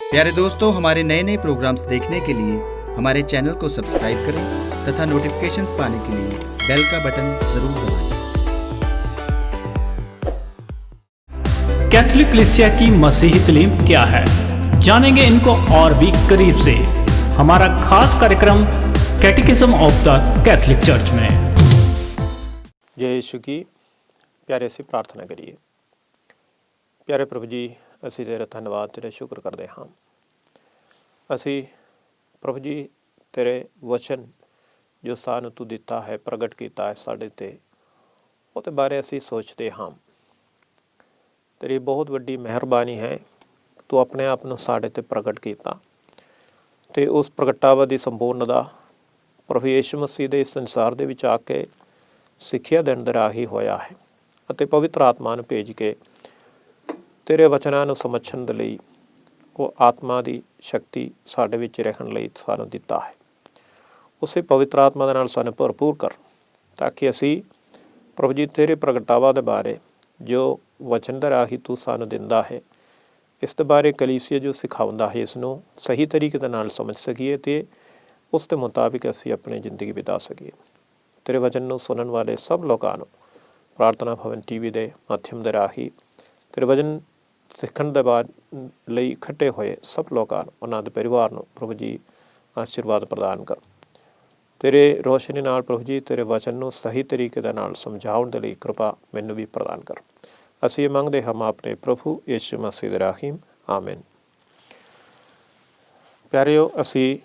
प्यारे दोस्तों, हमारे नए नए प्रोग्राम्स देखने के लिए हमारे चैनल को सब्सक्राइब करें तथा नोटिफिकेशंस पाने के लिए बेल का बटन जरूर दबाएं। कैथोलिक कलीसिया की मसीही तालीम क्या है, जानेंगे इनको और भी करीब से। हमारा खास कार्यक्रम कैटेकिज्म ऑफ द कैथोलिक चर्च में। जय यीशु की प्यारे से प्रार्थना करिए। प्यारे प्रभु जी, ਅਸੀਂ ਤੇਰਾ ਧੰਨਵਾਦ ਤੇਰਾ ਸ਼ੁਕਰ ਕਰਦੇ ਹਾਂ। ਅਸੀਂ ਪ੍ਰਭੂ ਜੀ ਤੇਰੇ ਵਚਨ ਜੋ ਸਾਨੂੰ ਤੂੰ ਦਿੱਤਾ ਹੈ, ਪ੍ਰਗਟ ਕੀਤਾ ਹੈ ਸਾਡੇ 'ਤੇ, ਉਹਦੇ ਬਾਰੇ ਅਸੀਂ ਸੋਚਦੇ ਹਾਂ। ਤੇਰੀ ਬਹੁਤ ਵੱਡੀ ਮਿਹਰਬਾਨੀ ਹੈ, ਤੂੰ ਆਪਣੇ ਆਪ ਨੂੰ ਸਾਡੇ 'ਤੇ ਪ੍ਰਗਟ ਕੀਤਾ ਅਤੇ ਉਸ ਪ੍ਰਗਟਾਵੇ ਦੀ ਸੰਪੂਰਨਤਾ ਪ੍ਰਭੂ ਯੀਸ਼ੂ ਮਸੀਹ ਦੇ ਇਸ ਸੰਸਾਰ ਦੇ ਵਿੱਚ ਆ ਕੇ ਸਿੱਖਿਆ ਦੇਣ ਦੇ ਰਾਹੀਂ ਹੋਇਆ ਹੈ ਅਤੇ ਪਵਿੱਤਰ ਆਤਮਾ ਨੂੰ ਭੇਜ ਕੇ ਤੇਰੇ ਵਚਨਾਂ ਨੂੰ ਸਮਝਣ ਦੇ ਲਈ ਉਹ ਆਤਮਾ ਦੀ ਸ਼ਕਤੀ ਸਾਡੇ ਵਿੱਚ ਰਹਿਣ ਲਈ ਸਾਨੂੰ ਦਿੱਤਾ ਹੈ। ਉਸੇ ਪਵਿੱਤਰ ਆਤਮਾ ਦੇ ਨਾਲ ਸਾਨੂੰ ਭਰਪੂਰ ਕਰ, ਤਾਂ ਕਿ ਅਸੀਂ ਪ੍ਰਭੂ ਜੀ ਤੇਰੇ ਪ੍ਰਗਟਾਵਾ ਦੇ ਬਾਰੇ ਜੋ ਵਚਨ ਦੇ ਰਾਹੀਂ ਤੂੰ ਸਾਨੂੰ ਦਿੰਦਾ ਹੈ, ਇਸ ਦੇ ਬਾਰੇ ਕਲੀਸਿਆ ਜੋ ਸਿਖਾਉਂਦਾ ਹੈ, ਇਸ ਨੂੰ ਸਹੀ ਤਰੀਕੇ ਦੇ ਨਾਲ ਸਮਝ ਸਕੀਏ ਅਤੇ ਉਸ ਦੇ ਮੁਤਾਬਿਕ ਅਸੀਂ ਆਪਣੀ ਜ਼ਿੰਦਗੀ ਬਿਤਾ ਸਕੀਏ। ਤੇਰੇ ਵਚਨ ਨੂੰ ਸੁਣਨ ਵਾਲੇ ਸਭ ਲੋਕਾਂ ਨੂੰ ਪ੍ਰਾਰਥਨਾ ਭਵਨ TV ਦੇ ਮਾਧਿਅਮ ਦੇ ਰਾਹੀਂ ਤੇਰੇ ਵਚਨ ਸਿੱਖਣ ਦੇ ਬਾਅਦ ਲਈ ਇਕੱਠੇ ਹੋਏ ਸਭ ਲੋਕਾਂ ਨੂੰ, ਉਹਨਾਂ ਦੇ ਪਰਿਵਾਰ ਨੂੰ ਪ੍ਰਭੂ ਜੀ ਆਸ਼ੀਰਵਾਦ ਪ੍ਰਦਾਨ ਕਰ। ਤੇਰੇ ਰੋਸ਼ਨੀ ਨਾਲ ਪ੍ਰਭੂ ਜੀ ਤੇਰੇ ਵਚਨ ਨੂੰ ਸਹੀ ਤਰੀਕੇ ਦੇ ਨਾਲ ਸਮਝਾਉਣ ਦੇ ਲਈ ਕਿਰਪਾ ਮੈਨੂੰ ਵੀ ਪ੍ਰਦਾਨ ਕਰ। ਅਸੀਂ ਇਹ ਮੰਗਦੇ ਹਾਂ ਆਪਣੇ ਪ੍ਰਭੂ ਯੀਸ਼ੂ ਮਸੀਹ ਦੇ ਰਾਹੀਂ, ਆਮੀਨ। ਪਿਆਰਿਓ, ਅਸੀਂ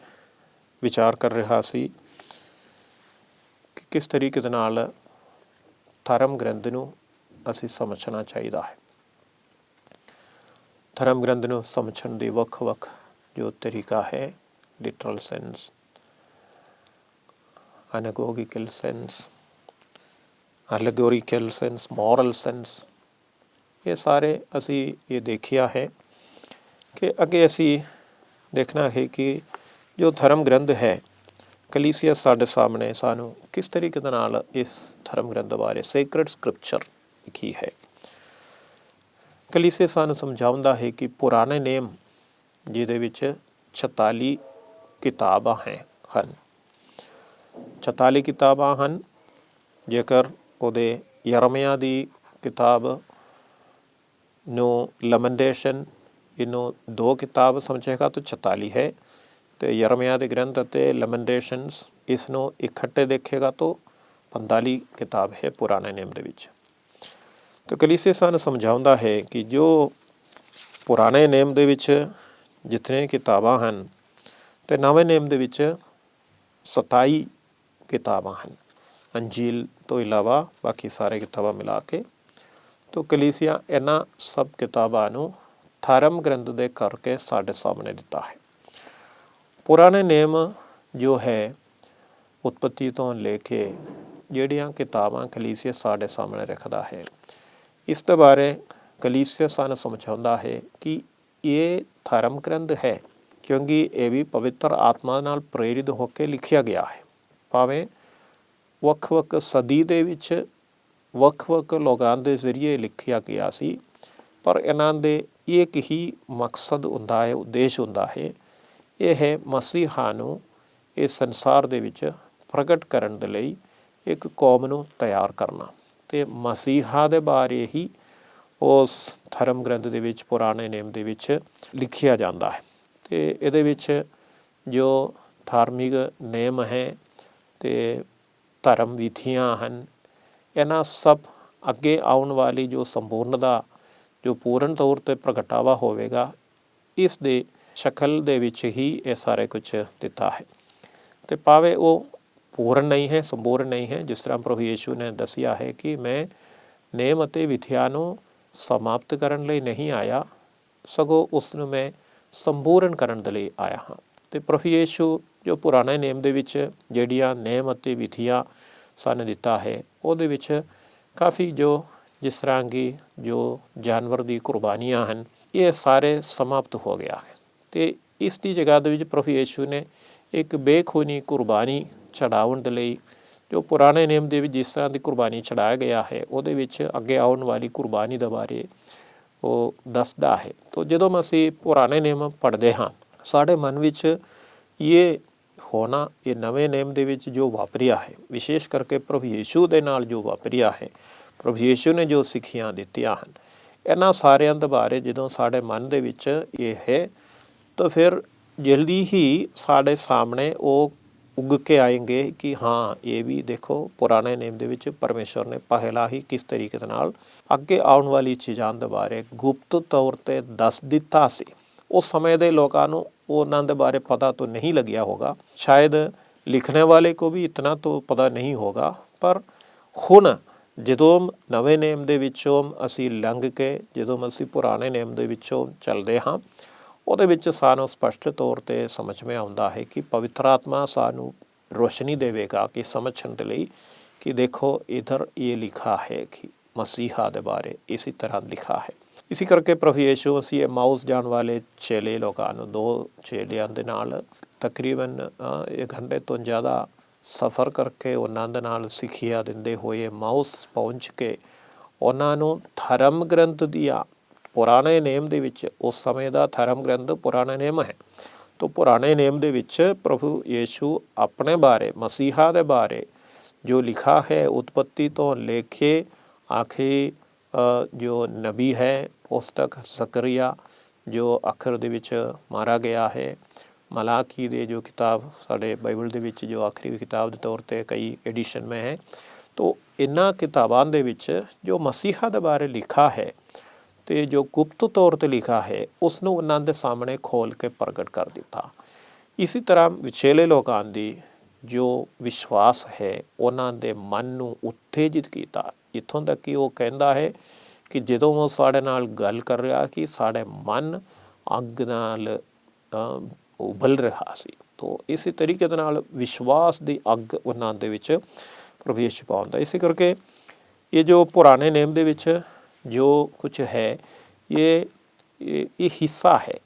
ਵਿਚਾਰ ਕਰ ਰਿਹਾ ਸੀ ਕਿ ਕਿਸ ਤਰੀਕੇ ਦੇ ਨਾਲ ਧਰਮ ਗ੍ਰੰਥ ਨੂੰ ਅਸੀਂ ਸਮਝਣਾ ਚਾਹੀਦਾ ਹੈ। ਧਰਮ ਗ੍ਰੰਥ ਨੂੰ ਸਮਝਣ ਦੀ ਵੱਖ-ਵੱਖ ਜੋ ਤਰੀਕਾ ਹੈ, literal sense, anagogical sense, allegorical sense, moral sense, ਇਹ ਸਾਰੇ ਅਸੀਂ ਇਹ ਦੇਖਿਆ ਹੈ ਕਿ ਅੱਗੇ ਅਸੀਂ ਦੇਖਣਾ ਹੈ ਕਿ ਜੋ ਧਰਮ ਗ੍ਰੰਥ ਹੈ, ਕਲੀਸਿਆ ਸਾਡੇ ਸਾਹਮਣੇ ਸਾਨੂੰ ਕਿਸ ਤਰੀਕੇ ਦੇ ਨਾਲ ਇਸ ਧਰਮ ਗ੍ਰੰਥ ਬਾਰੇ ਸੇਕਰਡ ਸਕ੍ਰਿਪਚਰ ਲਿਖੀ ਹੈ। ਕਲੀਸਿਆ ਸਾਨੂੰ ਸਮਝਾਉਂਦਾ ਹੈ ਕਿ ਪੁਰਾਣੇ ਨੇਮ ਜਿਹਦੇ ਵਿੱਚ 46 ਕਿਤਾਬਾਂ ਹਨ 46 ਕਿਤਾਬਾਂ ਹਨ। ਜੇਕਰ ਉਹਦੇ ਯਰਮਿਆ ਦੀ ਕਿਤਾਬ ਨੂੰ ਲਮੈਂਟੇਸ਼ਨ ਇਹਨੂੰ 2 ਕਿਤਾਬ ਸਮਝੇਗਾ ਤਾਂ 46 ਹੈ, ਅਤੇ ਯਰਮਿਆ ਦੇ ਗ੍ਰੰਥ ਅਤੇ ਲਮੈਂਟੇਸ਼ਨਸ ਇਸ ਨੂੰ ਇਕੱਠੇ ਦੇਖੇਗਾ ਤਾਂ 45 ਕਿਤਾਬ ਹੈ ਪੁਰਾਣੇ ਨੇਮ ਦੇ ਵਿੱਚ। ਤਾਂ ਕਲੀਸਿਆ ਸਾਨੂੰ ਸਮਝਾਉਂਦਾ ਹੈ ਕਿ ਜੋ ਪੁਰਾਣੇ ਨੇਮ ਦੇ ਵਿੱਚ ਜਿਤਨੇ ਕਿਤਾਬਾਂ ਹਨ ਅਤੇ ਨਵੇਂ ਨੇਮ ਦੇ ਵਿੱਚ 27 ਕਿਤਾਬਾਂ ਹਨ, ਅੰਜੀਲ ਤੋਂ ਇਲਾਵਾ ਬਾਕੀ ਸਾਰੇ ਕਿਤਾਬਾਂ ਮਿਲਾ ਕੇ। ਤਾਂ ਕਲੀਸਿਆ ਇਹਨਾਂ ਸਭ ਕਿਤਾਬਾਂ ਨੂੰ ਧਰਮ ਗ੍ਰੰਥ ਦੇ ਕਰਕੇ ਸਾਡੇ ਸਾਹਮਣੇ ਦਿੱਤਾ ਹੈ। ਪੁਰਾਣੇ ਨੇਮ ਜੋ ਹੈ, ਉਤਪਤੀ ਤੋਂ ਲੈ ਕੇ ਜਿਹੜੀਆਂ ਕਿਤਾਬਾਂ ਕਲੀਸਿਆ ਸਾਡੇ ਸਾਹਮਣੇ ਰੱਖਦਾ ਹੈ, ਇਸ ਦੇ ਬਾਰੇ ਕਲੀਸਿਆ ਸਾਨੂੰ ਸਮਝਾਉਂਦਾ ਹੈ ਕਿ ਇਹ ਧਰਮ ਗ੍ਰੰਥ ਹੈ, ਕਿਉਂਕਿ ਇਹ ਵੀ ਪਵਿੱਤਰ ਆਤਮਾ ਨਾਲ ਪ੍ਰੇਰਿਤ ਹੋ ਕੇ ਲਿਖਿਆ ਗਿਆ ਹੈ। ਭਾਵੇਂ ਵੱਖ-ਵੱਖ ਸਦੀ ਦੇ ਵਿੱਚ ਵੱਖ-ਵੱਖ ਲੋਕਾਂ ਦੇ ਜ਼ਰੀਏ ਲਿਖਿਆ ਗਿਆ ਸੀ, ਪਰ ਇਹਨਾਂ ਦੇ ਇੱਕ ਹੀ ਮਕਸਦ ਹੁੰਦਾ ਹੈ, ਉਦੇਸ਼ ਹੁੰਦਾ ਹੈ, ਇਹ ਹੈ ਮਸੀਹਾ ਨੂੰ ਇਸ ਸੰਸਾਰ ਦੇ ਵਿੱਚ ਪ੍ਰਗਟ ਕਰਨ ਦੇ ਲਈ ਇੱਕ ਕੌਮ ਨੂੰ ਤਿਆਰ ਕਰਨਾ। ਅਤੇ ਮਸੀਹਾ ਦੇ ਬਾਰੇ ਹੀ ਉਸ ਧਰਮ ਗ੍ਰੰਥ ਦੇ ਵਿੱਚ, ਪੁਰਾਣੇ ਨੇਮ ਦੇ ਵਿੱਚ ਲਿਖਿਆ ਜਾਂਦਾ ਹੈ। ਅਤੇ ਇਹਦੇ ਵਿੱਚ ਜੋ ਧਾਰਮਿਕ ਨੇਮ ਹੈ ਅਤੇ ਧਰਮ ਵਿਧੀਆਂ ਹਨ, ਇਹਨਾਂ ਸਭ ਅੱਗੇ ਆਉਣ ਵਾਲੀ ਜੋ ਸੰਪੂਰਨਤਾ, ਜੋ ਪੂਰਨ ਤੌਰ 'ਤੇ ਪ੍ਰਗਟਾਵਾ ਹੋਵੇਗਾ, ਇਸ ਦੇ ਸ਼ਕਲ ਦੇ ਵਿੱਚ ਹੀ ਇਹ ਸਾਰੇ ਕੁਝ ਦਿੱਤਾ ਹੈ। ਅਤੇ ਭਾਵੇਂ ਉਹ ਪੂਰਨ ਨਹੀਂ ਹੈ, ਸੰਪੂਰਨ ਨਹੀਂ ਹੈ, ਜਿਸ ਤਰ੍ਹਾਂ ਪ੍ਰਭੂ ਯੀਸ਼ੂ ਨੇ ਦੱਸਿਆ ਹੈ ਕਿ ਮੈਂ ਨੇਮ ਅਤੇ ਵਿਧੀਆਂ ਨੂੰ ਸਮਾਪਤ ਕਰਨ ਲਈ ਨਹੀਂ ਆਇਆ, ਸਗੋਂ ਉਸ ਨੂੰ ਮੈਂ ਸੰਪੂਰਨ ਕਰਨ ਦੇ ਲਈ ਆਇਆ ਹਾਂ। ਅਤੇ ਪ੍ਰਭੂ ਯੀਸ਼ੂ ਜੋ ਪੁਰਾਣੇ ਨੇਮ ਦੇ ਵਿੱਚ ਜਿਹੜੀਆਂ ਨੇਮ ਅਤੇ ਵਿਧੀਆਂ ਸਾਨੂੰ ਦਿੱਤਾ ਹੈ, ਉਹਦੇ ਵਿੱਚ ਕਾਫੀ ਜੋ ਜਿਸ ਤਰ੍ਹਾਂ ਕਿ ਜੋ ਜਾਨਵਰ ਦੀ ਕੁਰਬਾਨੀਆਂ ਹਨ, ਇਹ ਸਾਰੇ ਸਮਾਪਤ ਹੋ ਗਿਆ ਹੈ। ਅਤੇ ਇਸ ਦੀ ਜਗ੍ਹਾ ਦੇ ਵਿੱਚ ਪ੍ਰਭੂ ਯੀਸ਼ੂ ਨੇ ਇੱਕ ਬੇਖੂਨੀ ਕੁਰਬਾਨੀ ਚੜ੍ਹਾਉਣ ਦੇ ਲਈ, ਜੋ ਪੁਰਾਣੇ ਨੇਮ ਦੇ ਵਿੱਚ ਜਿਸ ਤਰ੍ਹਾਂ ਦੀ ਕੁਰਬਾਨੀ ਚੜ੍ਹਾਇਆ ਗਿਆ ਹੈ, ਉਹਦੇ ਵਿੱਚ ਅੱਗੇ ਆਉਣ ਵਾਲੀ ਕੁਰਬਾਨੀ ਦੇ ਬਾਰੇ ਉਹ ਦੱਸਦਾ ਹੈ। ਤੋ ਜਦੋਂ ਅਸੀਂ ਪੁਰਾਣੇ ਨਿਯਮ ਪੜ੍ਹਦੇ ਹਾਂ, ਸਾਡੇ ਮਨ ਵਿੱਚ ਇਹ ਹੋਣਾ, ਇਹ ਨਵੇਂ ਨਿਯਮ ਦੇ ਵਿੱਚ ਜੋ ਵਾਪਰਿਆ ਹੈ, ਵਿਸ਼ੇਸ਼ ਕਰਕੇ ਪ੍ਰਭੂ ਯੀਸ਼ੂ ਦੇ ਨਾਲ ਜੋ ਵਾਪਰਿਆ ਹੈ, ਪ੍ਰਭੂ ਯੀਸ਼ੂ ਨੇ ਜੋ ਸਿੱਖਿਆ ਦਿੱਤੀਆਂ ਹਨ, ਇਹਨਾਂ ਸਾਰਿਆਂ ਦੇ ਬਾਰੇ ਜਦੋਂ ਸਾਡੇ ਮਨ ਦੇ ਵਿੱਚ ਇਹ ਹੈ, ਤਾਂ ਫਿਰ ਜਲਦੀ ਹੀ ਸਾਡੇ ਸਾਹਮਣੇ ਉਹ ਉੱਗ ਕੇ ਆਏंगे ਕਿ ਹਾਂ, ਇਹ ਵੀ ਦੇਖੋ ਪੁਰਾਣੇ ਨਿਯਮ ਦੇ ਵਿੱਚ ਪਰਮੇਸ਼ਵਰ ਨੇ ਪਹਿਲਾਂ ਹੀ ਕਿਸ ਤਰੀਕੇ ਦੇ ਨਾਲ ਅੱਗੇ ਆਉਣ ਵਾਲੀ ਚੀਜ਼ਾਂ ਦੇ ਬਾਰੇ ਗੁਪਤ ਤੌਰ 'ਤੇ ਦੱਸ ਦਿੱਤਾ ਸੀ। ਉਸ ਸਮੇਂ ਦੇ ਲੋਕਾਂ ਨੂੰ ਉਹਨਾਂ ਦੇ ਬਾਰੇ ਪਤਾ ਤਾਂ ਨਹੀਂ ਲੱਗਿਆ ਹੋਗਾ, ਸ਼ਾਇਦ ਲਿਖਣੇ ਵਾਲੇ को भी इतना तो पता नहीं होगा, ਪਰ ਹੁਣ ਜਦੋਂ ਨਵੇਂ ਨਿਯਮ ਦੇ ਵਿੱਚੋਂ ਅਸੀਂ ਲੰਘ ਕੇ ਜਦੋਂ ਅਸੀਂ ਪੁਰਾਣੇ ਨਿਯਮ ਦੇ ਵਿੱਚੋਂ ਚੱਲਦੇ ਹਾਂ, ਉਹਦੇ ਵਿੱਚ ਸਾਨੂੰ ਸਪਸ਼ਟ ਤੌਰ 'ਤੇ ਸਮਝ ਮੇ ਆਉਂਦਾ ਹੈ ਕਿ ਪਵਿੱਤਰ ਆਤਮਾ ਸਾਨੂੰ ਰੋਸ਼ਨੀ ਦੇਵੇਗਾ ਕਿ ਸਮਝਣ ਦੇ ਲਈ ਕਿ ਦੇਖੋ ਇਧਰ ਇਹ ਲਿਖਾ ਹੈ ਕਿ ਮਸੀਹਾ ਦੇ ਬਾਰੇ ਇਸੇ ਤਰ੍ਹਾਂ ਲਿਖਾ ਹੈ। ਇਸੇ ਕਰਕੇ ਪ੍ਰਭੂ ਯੀਸ਼ੂ ਅਸੀਂ ਮਾਊਸ ਜਾਣ ਵਾਲੇ ਚੇਲੇ ਲੋਕਾਂ ਨੂੰ, 2 ਚੇਲਿਆਂ ਦੇ ਨਾਲ ਤਕਰੀਬਨ 1 ਘੰਟੇ ਤੋਂ ਜ਼ਿਆਦਾ ਸਫ਼ਰ ਕਰਕੇ ਉਹਨਾਂ ਦੇ ਨਾਲ ਸਿੱਖਿਆ ਦਿੰਦੇ ਹੋਏ ਮਾਊਸ ਪਹੁੰਚ ਕੇ ਉਹਨਾਂ ਨੂੰ ਧਰਮ ਗ੍ਰੰਥ ਦੀਆਂ, ਪੁਰਾਣੇ ਨਿਯਮ ਦੇ ਵਿੱਚ ਉਸ ਸਮੇਂ ਦਾ ਧਰਮ ਗ੍ਰੰਥ ਪੁਰਾਣੇ ਨਿਯਮ ਹੈ, ਤਾਂ ਪੁਰਾਣੇ ਨਿਯਮ ਦੇ ਵਿੱਚ ਪ੍ਰਭੂ ਯੀਸ਼ੂ ਆਪਣੇ ਬਾਰੇ, ਮਸੀਹਾ ਦੇ ਬਾਰੇ ਜੋ ਲਿਖਾ ਹੈ, ਉਤਪत्ति ਤੋਂ ਲੈ ਕੇ ਆਖਰੀ ਜੋ ਨਬੀ ਹੈ ਉਸ ਤੱਕ, ਜ਼ਕਰੀਆ ਜੋ ਆਖਰ ਦੇ ਵਿੱਚ ਮਾਰਾ ਗਿਆ ਹੈ, ਮਲਾਕੀ ਦੇ ਜੋ ਕਿਤਾਬ ਸਾਡੇ ਬਾਈਬਲ ਦੇ ਵਿੱਚ ਜੋ ਆਖਰੀ ਕਿਤਾਬ ਦੇ ਤੌਰ 'ਤੇ ਕਈ ਐਡੀਸ਼ਨ ਮੈਂ ਹੈ, ਤਾਂ ਇਹਨਾਂ ਕਿਤਾਬਾਂ ਦੇ ਵਿੱਚ ਜੋ ਮਸੀਹਾ ਦੇ ਬਾਰੇ ਲਿਖਾ ਹੈ ਤੇ ਜੋ ਗੁਪਤ ਤੌਰ 'ਤੇ ਲਿਖਾ ਹੈ, ਉਸ ਨੂੰ ਉਹਨਾਂ ਦੇ ਸਾਹਮਣੇ ਖੋਲ੍ਹ ਕੇ ਪ੍ਰਗਟ ਕਰ ਦਿੱਤਾ। ਇਸੇ ਤਰ੍ਹਾਂ ਵਿਛੇਲੇ ਲੋਕਾਂ ਦੀ ਜੋ ਵਿਸ਼ਵਾਸ ਹੈ, ਉਹਨਾਂ ਦੇ ਮਨ ਨੂੰ ਉਤੇਜਿਤ ਕੀਤਾ, ਇੱਥੋਂ ਤੱਕ ਕਿ ਉਹ ਕਹਿੰਦਾ ਹੈ ਕਿ ਜਦੋਂ ਉਹ ਸਾਡੇ ਨਾਲ ਗੱਲ ਕਰ ਰਿਹਾ ਕਿ ਸਾਡੇ ਮਨ ਅੱਗ ਨਾਲ ਉਬਲ ਰਿਹਾ ਸੀ। ਤਾਂ ਇਸੇ ਤਰੀਕੇ ਦੇ ਨਾਲ ਵਿਸ਼ਵਾਸ ਦੀ ਅੱਗ ਉਹਨਾਂ ਦੇ ਵਿੱਚ ਪ੍ਰਵੇਸ਼ ਪਾਉਂਦਾ। ਇਸੇ ਕਰਕੇ ਇਹ ਜੋ ਪੁਰਾਣੇ ਨਿਯਮ ਦੇ ਵਿੱਚ ਜੋ ਕੁਝ ਹੈ, ਇਹ ਹਿੱਸਾ ਹੈ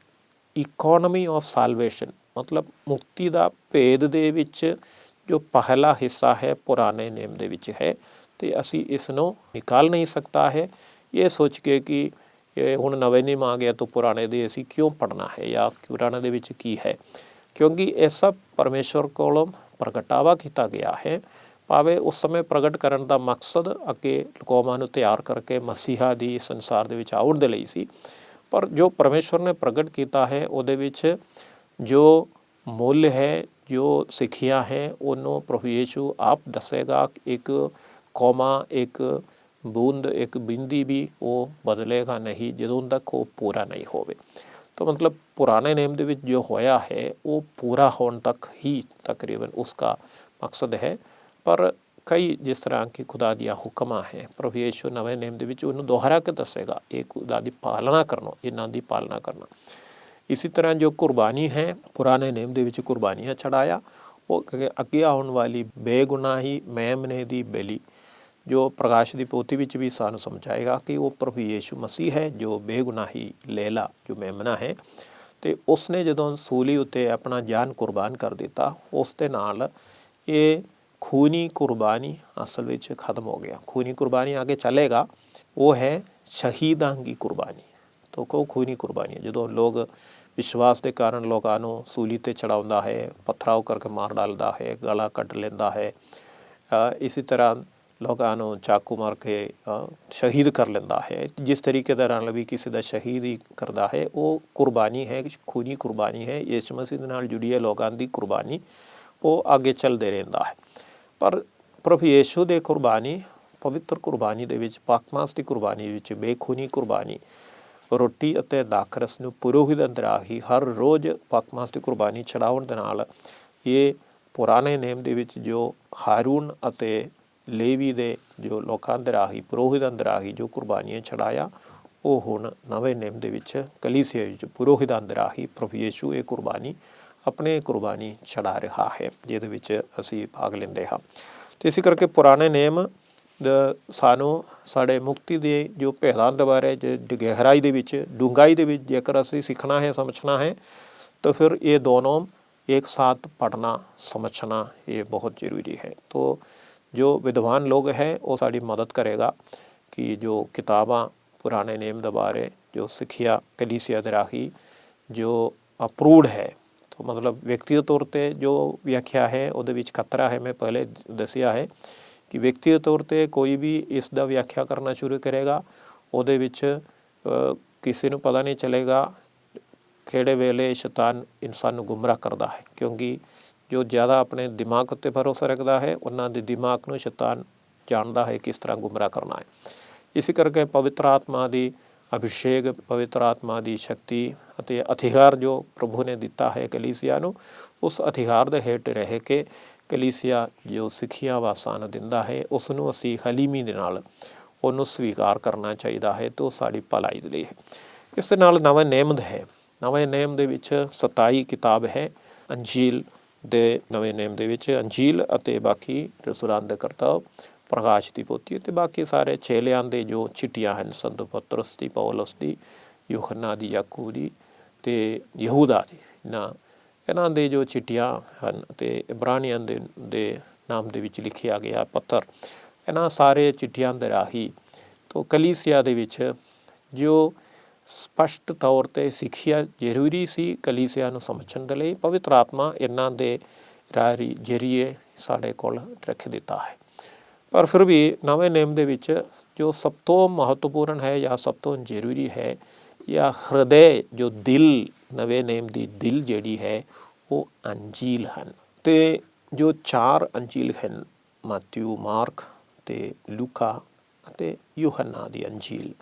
ਇਕੋਨਮੀ ਆਫ ਸਾਲਵੇਸ਼ਨ, ਮਤਲਬ ਮੁਕਤੀ ਦਾ ਭੇਦ ਦੇ ਵਿੱਚ ਜੋ ਪਹਿਲਾ ਹਿੱਸਾ ਹੈ ਪੁਰਾਣੇ ਨਿਯਮ ਦੇ ਵਿੱਚ ਹੈ, ਤੇ ਅਸੀਂ ਇਸ ਨੂੰ ਨਿਕਾਲ ਨਹੀਂ ਸਕਦਾ ਹੈ ਇਹ ਸੋਚ ਕੇ ਕਿ ਹੁਣ ਨਵੇਂ ਨਿਯਮ ਆ ਗਿਆ ਤਾਂ ਪੁਰਾਣੇ ਦੇ ਅਸੀਂ ਕਿਉਂ ਪੜ੍ਹਨਾ ਹੈ ਜਾਂ ਪੁਰਾਣੇ ਦੇ ਵਿੱਚ ਕੀ ਹੈ, ਕਿਉਂਕਿ ਇਹ ਸਭ ਪਰਮੇਸ਼ਵਰ ਕੋਲੋਂ ਪ੍ਰਗਟਾਵਾ ਕੀਤਾ ਗਿਆ ਹੈ। ਭਾਵੇਂ ਉਸ ਸਮੇਂ ਪ੍ਰਗਟ ਕਰਨ ਦਾ ਮਕਸਦ ਅੱਗੇ ਕੌਮਾਂ ਨੂੰ ਤਿਆਰ ਕਰਕੇ ਮਸੀਹਾ ਦੀ ਸੰਸਾਰ ਦੇ ਵਿੱਚ ਆਉਣ ਦੇ ਲਈ ਸੀ, ਪਰ ਜੋ ਪਰਮੇਸ਼ਵਰ ਨੇ ਪ੍ਰਗਟ ਕੀਤਾ ਹੈ ਉਹਦੇ ਵਿੱਚ ਜੋ ਮੁੱਲ ਹੈ, ਜੋ ਸਿੱਖਿਆ ਹੈ, ਉਹਨੂੰ ਪ੍ਰਭੂ ਯੀਸ਼ੂ ਆਪ ਦੱਸੇਗਾ। ਇੱਕ ਕੌਮਾ, ਇੱਕ ਬੂੰਦ, ਇੱਕ ਬਿੰਦੀ ਵੀ ਉਹ ਬਦਲੇਗਾ ਨਹੀਂ ਜਦੋਂ ਤੱਕ ਉਹ ਪੂਰਾ ਨਹੀਂ ਹੋਵੇ। ਤਾਂ ਮਤਲਬ ਪੁਰਾਣੇ ਨਿਯਮ ਦੇ ਵਿੱਚ ਜੋ ਹੋਇਆ ਹੈ ਉਹ ਪੂਰਾ ਹੋਣ ਤੱਕ ਹੀ ਤਕਰੀਬਨ ਉਸਕਾ ਮਕਸਦ ਹੈ। ਪਰ ਕਈ ਜਿਸ ਤਰ੍ਹਾਂ ਕਿ ਖੁਦਾ ਦੀਆਂ ਹੁਕਮਾਂ ਹੈ, ਪ੍ਰਭੂ ਯੀਸ਼ੂ ਨਵੇਂ ਨਿਯਮ ਦੇ ਵਿੱਚ ਉਹਨੂੰ ਦੁਹਰਾ ਕੇ ਦੱਸੇਗਾ, ਇਹ ਖੁਦਾ ਦੀ ਪਾਲਣਾ ਕਰਨਾ, ਇਹਨਾਂ ਦੀ ਪਾਲਣਾ ਕਰਨਾ। ਇਸੇ ਤਰ੍ਹਾਂ ਜੋ ਕੁਰਬਾਨੀ ਹੈ, ਪੁਰਾਣੇ ਨਿਯਮ ਦੇ ਵਿੱਚ ਕੁਰਬਾਨੀਆਂ ਚੜਾਇਆ, ਉਹ ਅੱਗੇ ਆਉਣ ਵਾਲੀ ਬੇਗੁਨਾਹੀ ਮੇਮਨੇ ਦੀ ਬਲੀ, ਜੋ ਪ੍ਰਕਾਸ਼ ਦੀ ਪੋਥੀ ਵਿੱਚ ਵੀ ਸਾਨੂੰ ਸਮਝਾਏਗਾ ਕਿ ਉਹ ਪ੍ਰਭੂ ਯੀਸ਼ੂ ਮਸੀਹ ਹੈ ਜੋ ਬੇਗੁਨਾਹੀ ਲੇਲਾ ਜੋ ਮੇਮਨਾ ਹੈ, ਤੇ ਉਸਨੇ ਜਦੋਂ ਸੂਲੀ ਉੱਤੇ ਆਪਣਾ ਜਾਨ ਕੁਰਬਾਨ ਕਰ ਦਿੱਤਾ, ਉਸ ਦੇ ਨਾਲ ਇਹ ਖੂਨੀ ਕੁਰਬਾਨੀ ਅਸਲ ਵਿੱਚ ਖਤਮ ਹੋ ਗਿਆ। ਖੂਨੀ ਕੁਰਬਾਨੀ ਅੱਗੇ ਚੱਲੇਗਾ, ਉਹ ਹੈ ਸ਼ਹੀਦਾਂ ਦੀ ਕੁਰਬਾਨੀ। ਤਾਂ ਉਹ ਖੂਨੀ ਕੁਰਬਾਨੀ ਜਦੋਂ ਲੋਕ ਵਿਸ਼ਵਾਸ ਦੇ ਕਾਰਨ ਲੋਕਾਂ ਨੂੰ ਸੂਲੀ 'ਤੇ ਚੜਾਉਂਦਾ ਹੈ, ਪਥਰਾਓ ਕਰਕੇ ਮਾਰ ਡਾਲਦਾ ਹੈ, ਗਲਾ ਕੱਟ ਲੈਂਦਾ ਹੈ, ਇਸੇ ਤਰ੍ਹਾਂ ਲੋਕਾਂ ਨੂੰ ਚਾਕੂ ਮਾਰ ਕੇ ਸ਼ਹੀਦ ਕਰ ਲੈਂਦਾ ਹੈ, ਜਿਸ ਤਰੀਕੇ ਦੇ ਨਾਲ ਵੀ ਕਿਸੇ ਦਾ ਸ਼ਹੀਦ ਹੀ ਕਰਦਾ ਹੈ, ਉਹ ਕੁਰਬਾਨੀ ਹੈ, ਖੂਨੀ ਕੁਰਬਾਨੀ ਹੈ। ਯਿਸੂ ਮਸੀਹ ਦੇ ਨਾਲ ਜੁੜੀ ਹੈ ਲੋਕਾਂ ਦੀ ਕੁਰਬਾਨੀ, ਉਹ ਅੱਗੇ ਚੱਲਦੇ ਰਹਿੰਦਾ ਹੈ। ਪਰ ਪ੍ਰਭੂ ਯੀਸ਼ੂ ਦੇ ਕੁਰਬਾਨੀ, ਪਵਿੱਤਰ ਕੁਰਬਾਨੀ ਦੇ ਵਿੱਚ, ਪਾਕਮਾਸ ਦੀ ਕੁਰਬਾਨੀ ਵਿੱਚ, ਬੇਖੂਨੀ ਕੁਰਬਾਨੀ, ਰੋਟੀ ਅਤੇ ਦਾਖਰਸ ਨੂੰ ਪੁਰੋਹਿਤ ਅੰਦਰ ਹੀ ਹਰ ਰੋਜ਼ ਪਾਕਮਾਸ ਦੀ ਕੁਰਬਾਨੀ ਚੜਾਉਣ ਦੇ ਨਾਲ ਇਹ ਪੁਰਾਣੇ ਨਿਯਮ ਦੇ ਵਿੱਚ ਜੋ ਹਾਰੂਨ ਅਤੇ ਲੇਵੀ ਦੇ ਜੋ ਲੋਕਾਂ ਦੇ ਰਾਹੀਂ, ਪੁਰੋਹਿਤ ਦੇ ਰਾਹੀਂ ਜੋ ਕੁਰਬਾਨੀਆਂ ਚੜਾਇਆ, ਉਹ ਹੁਣ ਨਵੇਂ ਨਿਯਮ ਦੇ ਵਿੱਚ ਕਲੀਸਿਆ ਵਿੱਚ ਪੁਰੋਹਿਤਾਂ ਦੇ ਰਾਹੀਂ ਪ੍ਰਭੂ ਯੀਸ਼ੂ ਇਹ ਕੁਰਬਾਨੀ ਆਪਣੇ ਕੁਰਬਾਨੀ ਚੜਾ ਰਿਹਾ ਹੈ, ਜਿਹਦੇ ਵਿੱਚ ਅਸੀਂ ਭਾਗ ਲੈਂਦੇ ਹਾਂ। ਅਤੇ ਇਸੇ ਕਰਕੇ ਪੁਰਾਣੇ ਨਿਯਮ ਸਾਨੂੰ ਸਾਡੇ ਮੁਕਤੀ ਦੇ ਜੋ ਭੇਦਾਂ ਦੇ ਬਾਰੇ ਗਹਿਰਾਈ ਦੇ ਵਿੱਚ, ਡੂੰਘਾਈ ਦੇ ਵਿੱਚ ਜੇਕਰ ਅਸੀਂ ਸਿੱਖਣਾ ਹੈ, ਸਮਝਣਾ ਹੈ, ਤਾਂ ਫਿਰ ਇਹ ਦੋਨੋਂ एक साथ पढ़ना समझना ये बहुत ज़रूरी है। तो जो विद्वान लोग हैं वो साड़ी मदद करेगा कि जो किताबां पुराने नियम के बारे ਜੋ ਸਿੱਖਿਆ ਕਲੀਸਿਆ ਦੇ ਰਾਹੀਂ ਜੋ ਅਪਰੂਵਡ ਹੈ। तो मतलब व्यक्तिगत तौर पर जो व्याख्या है ਉਹਦੇ ਵਿੱਚ ਖਤਰਾ है। मैं पहले ਦੱਸਿਆ है कि व्यक्तिगत तौर पर कोई भी ਇਸ ਦਾ व्याख्या करना शुरू करेगा ਉਹਦੇ ਵਿੱਚ ਕਿਸੇ ਨੂੰ पता नहीं चलेगा ਕਿਹੜੇ ਵੇਲੇ शैतान इंसान ਨੂੰ गुमराह करता है, क्योंकि जो ज़्यादा अपने दिमाग उत्ते भरोसा रखता है उन्होंने ਦੇ दिमाग ਨੂੰ शैतान जानता है किस तरह गुमराह करना है। इस करके पवित्र आत्मा ਦੀ अभिषेक, पवित्र आत्मा की शक्ति ਅਤੇ अधिकार जो प्रभु ने दिता है कलीसिया ਨੂੰ, उस अधिकार ਦੇ ਹੇਠ ਰਹਿ ਕੇ ਕਲੀਸਿया जो ਸਿੱਖਿਆ ਵਾ ਸਾਨੂੰ ਦਿੰਦਾ ਹੈ ਉਸ ਨੂੰ ਅਸੀਂ ਹਲੀਮੀ ਦੇ ਨਾਲ ਉਹਨੂੰ ਸਵੀਕਾਰ ਕਰਨਾ ਚਾਹੀਦਾ ਹੈ ਤੇ ਉਹ ਸਾਡੀ ਭਲਾਈ ਦੇ ਲਈ ਹੈ। ਇਸ ਦੇ ਨਾਲ ਨਵੇਂ ਨਿਯਮ ਹੈ। ਨਵੇਂ ਨਿਯਮ ਦੇ ਵਿੱਚ 27 ਕਿਤਾਬ ਹੈ। ਅੰਜੀਲ ਦੇ ਨਵੇਂ ਨਿਯਮ ਦੇ ਵਿੱਚ ਅੰਜੀਲ ਅਤੇ ਬਾਕੀ ਰਸੂਲਾਂ ਦੇ ਕਰਤੱਵ, ਪ੍ਰਕਾਸ਼ ਦੀ ਪੋਥੀ ਅਤੇ ਬਾਕੀ ਸਾਰੇ ਚੇਲਿਆਂ ਦੇ ਜੋ ਚਿੱਠੀਆਂ ਹਨ, ਸੰਤ ਪਤਰਸ ਦੀ, ਪੌਲਸ ਦੀ, ਯੂਹੰਨਾ ਦੀ, ਯਾਕੂਬ ਦੀ ਅਤੇ ਯਹੂਦਾ ਦੀ, ਇਹਨਾਂ ਦੇ ਜੋ ਚਿੱਠੀਆਂ ਹਨ ਅਤੇ ਇਬਰਾਨੀਆਂ ਦੇ ਨਾਮ ਦੇ ਵਿੱਚ ਲਿਖਿਆ ਗਿਆ ਪੱਤਰ, ਇਹਨਾਂ ਸਾਰੇ ਚਿੱਠੀਆਂ ਦੇ ਰਾਹੀਂ ਤੋਂ ਕਲੀਸਿਆ ਦੇ ਵਿੱਚ ਜੋ ਸਪਸ਼ਟ ਤੌਰ 'ਤੇ ਸਿੱਖਿਆ ਜ਼ਰੂਰੀ ਸੀ ਕਲੀਸਿਆ ਨੂੰ ਸਮਝਣ ਦੇ ਲਈ, ਪਵਿੱਤਰ ਆਤਮਾ ਇਹਨਾਂ ਦੇ ਜ਼ਰੀਏ ਸਾਡੇ ਕੋਲ ਰੱਖ ਦਿੱਤਾ ਹੈ। ਪਰ ਫਿਰ ਵੀ ਨਵੇਂ ਨਿਯਮ ਦੇ ਵਿੱਚ ਜੋ ਸਭ ਤੋਂ ਮਹੱਤਵਪੂਰਨ ਹੈ ਜਾਂ ਸਭ ਤੋਂ ਜ਼ਰੂਰੀ ਹੈ ਜਾਂ ਹਿਰਦੇ ਜੋ ਦਿਲ, ਨਵੇਂ ਨਿਯਮ ਦੀ ਦਿਲ ਜਿਹੜੀ ਹੈ ਉਹ ਅੰਜੀਲ ਹਨ। ਅਤੇ ਜੋ 4 ਅੰਜੀਲ ਹਨ, ਮੱਤਿਊ, ਮਾਰਕ ਅਤੇ ਲੂਕਾ ਅਤੇ ਯੂਹੰਨਾ ਦੀ ਅੰਜੀਲ,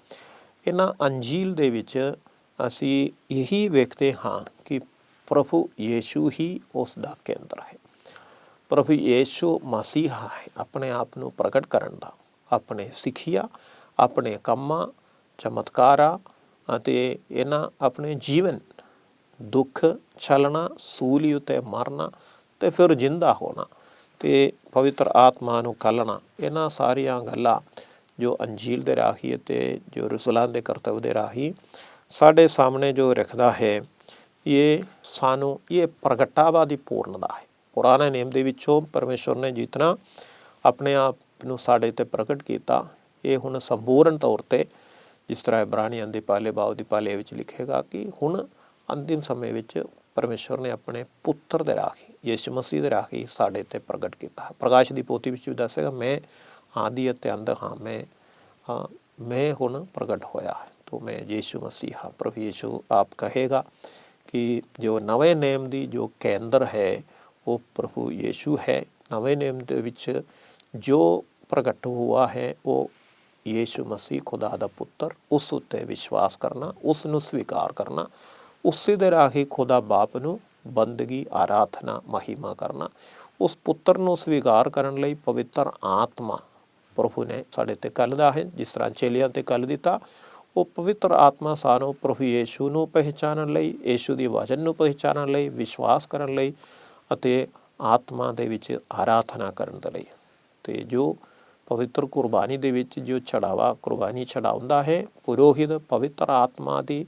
ਇਹਨਾਂ ਅੰਜੀਲ ਦੇ ਵਿੱਚ ਅਸੀਂ ਇਹੀ ਵੇਖਦੇ ਹਾਂ ਕਿ ਪ੍ਰਭੂ ਯੀਸ਼ੂ ਹੀ ਉਸ ਦਾ ਕੇਂਦਰ ਹੈ। ਪ੍ਰਭੂ ਯੀਸ਼ੂ ਮਸੀਹਾ ਹੈ ਆਪਣੇ ਆਪ ਨੂੰ ਪ੍ਰਗਟ ਕਰਨ ਦਾ, ਆਪਣੇ ਸਿੱਖਿਆ, ਆਪਣੇ ਕੰਮਾਂ, ਚਮਤਕਾਰਾਂ ਅਤੇ ਇਹਨਾਂ ਆਪਣੇ ਜੀਵਨ, ਦੁੱਖ ਝੱਲਣਾ, ਸੂਲੀ ਉੱਤੇ ਮਰਨਾ ਅਤੇ ਫਿਰ ਜਿੰਦਾ ਹੋਣਾ ਅਤੇ ਪਵਿੱਤਰ ਆਤਮਾ ਨੂੰ ਘੱਲਣਾ, ਇਹਨਾਂ ਸਾਰੀਆਂ ਗੱਲਾਂ ਜੋ ਅੰਜੀਲ ਦੇ ਰਾਹੀਂ ਅਤੇ ਜੋ ਰਸੂਲਾਂ ਦੇ ਕਰਤੱਵ ਦੇ ਰਾਹੀਂ ਸਾਡੇ ਸਾਹਮਣੇ ਜੋ ਰੱਖਦਾ ਹੈ, ਇਹ ਸਾਨੂੰ ਇਹ ਪ੍ਰਗਟਾਵਾ ਦੀ ਪੂਰਨਤਾ ਹੈ। ਪੁਰਾਣੇ ਨਿਯਮ ਦੇ ਵਿੱਚੋਂ ਪਰਮੇਸ਼ਵਰ ਨੇ ਜਿਤਨਾ ਆਪਣੇ ਆਪ ਨੂੰ ਸਾਡੇ 'ਤੇ ਪ੍ਰਗਟ ਕੀਤਾ, ਇਹ ਹੁਣ ਸੰਪੂਰਨ ਤੌਰ 'ਤੇ ਜਿਸ ਤਰ੍ਹਾਂ ਇਬਰਾਨੀਆਂ ਦੇ ਪਹਿਲੇ ਬਾਬ ਦੀ ਪਹਿਲੇ ਵਿੱਚ ਲਿਖੇਗਾ ਕਿ ਹੁਣ ਅੰਤਿਮ ਸਮੇਂ ਵਿੱਚ ਪਰਮੇਸ਼ਵਰ ਨੇ ਆਪਣੇ ਪੁੱਤਰ ਦੇ ਰਾਹੀਂ, ਯਿਸੂ ਮਸੀਹ ਦੇ ਰਾਹੀਂ ਸਾਡੇ 'ਤੇ ਪ੍ਰਗਟ ਕੀਤਾ। ਪ੍ਰਕਾਸ਼ ਦੀ ਪੋਥੀ ਵਿੱਚ ਵੀ ਦੱਸੇਗਾ, ਮੈਂ ਆਦਿ ਅਤੇ ਅੰਤ ਹਾਂ, ਮੈਂ ਹੁਣ ਪ੍ਰਗਟ ਹੋਇਆ ਹੈ तो मैं यीशु मसीह हाँ। प्रभु यीशु आप कहेगा कि जो नवे नियम दी जो केंद्र है वो प्रभु यीशु है। नवे नियम ਦੇ ਵਿੱਚ ਜੋ ਪ੍ਰਗਟ हुआ है वो यीशु मसीह खुदा ਦਾ ਪੁੱਤਰ, ਉਸ ਉੱਤੇ ਵਿਸ਼ਵਾਸ ਕਰਨਾ, ਉਸ ਨੂੰ ਸਵੀਕਾਰ ਕਰਨਾ, ਉਸੇ ਦੇ ਰਾਹੀਂ ਖੁਦਾ ਬਾਪ ਨੂੰ ਬੰਦਗੀ, ਆਰਾਧਨਾ, ਮਹਿਮਾ ਕਰਨਾ। ਉਸ ਪੁੱਤਰ ਨੂੰ ਸਵੀਕਾਰ ਕਰਨ ਲਈ ਪਵਿੱਤਰ ਆਤਮਾ ਪ੍ਰਭੂ ਨੇ ਸਾਡੇ 'ਤੇ ਘੱਲਦਾ ਹੈ, ਜਿਸ ਤਰ੍ਹਾਂ ਚੇਲਿਆਂ 'ਤੇ ਘੱਲ ਦਿੱਤਾ। ਉਹ ਪਵਿੱਤਰ ਆਤਮਾ ਸਾਨੂੰ ਪ੍ਰਭੂ ਯੀਸ਼ੂ ਨੂੰ ਪਹਿਚਾਨਣ ਲਈ, ਯੀਸ਼ੂ ਦੀ ਵਚਨ ਨੂੰ ਪਹਿਚਾਨਣ ਲਈ, ਵਿਸ਼ਵਾਸ ਕਰਨ ਲਈ ਅਤੇ ਆਤਮਾ ਦੇ ਵਿੱਚ ਆਰਾਧਨਾ ਕਰਨ ਦੇ ਲਈ। ਅਤੇ ਜੋ ਪਵਿੱਤਰ ਕੁਰਬਾਨੀ ਦੇ ਵਿੱਚ ਜੋ ਚੜਾਵਾ ਕੁਰਬਾਨੀ ਚੜਾਉਂਦਾ ਹੈ, ਪੁਰੋਹਿਤ ਪਵਿੱਤਰ ਆਤਮਾ ਦੀ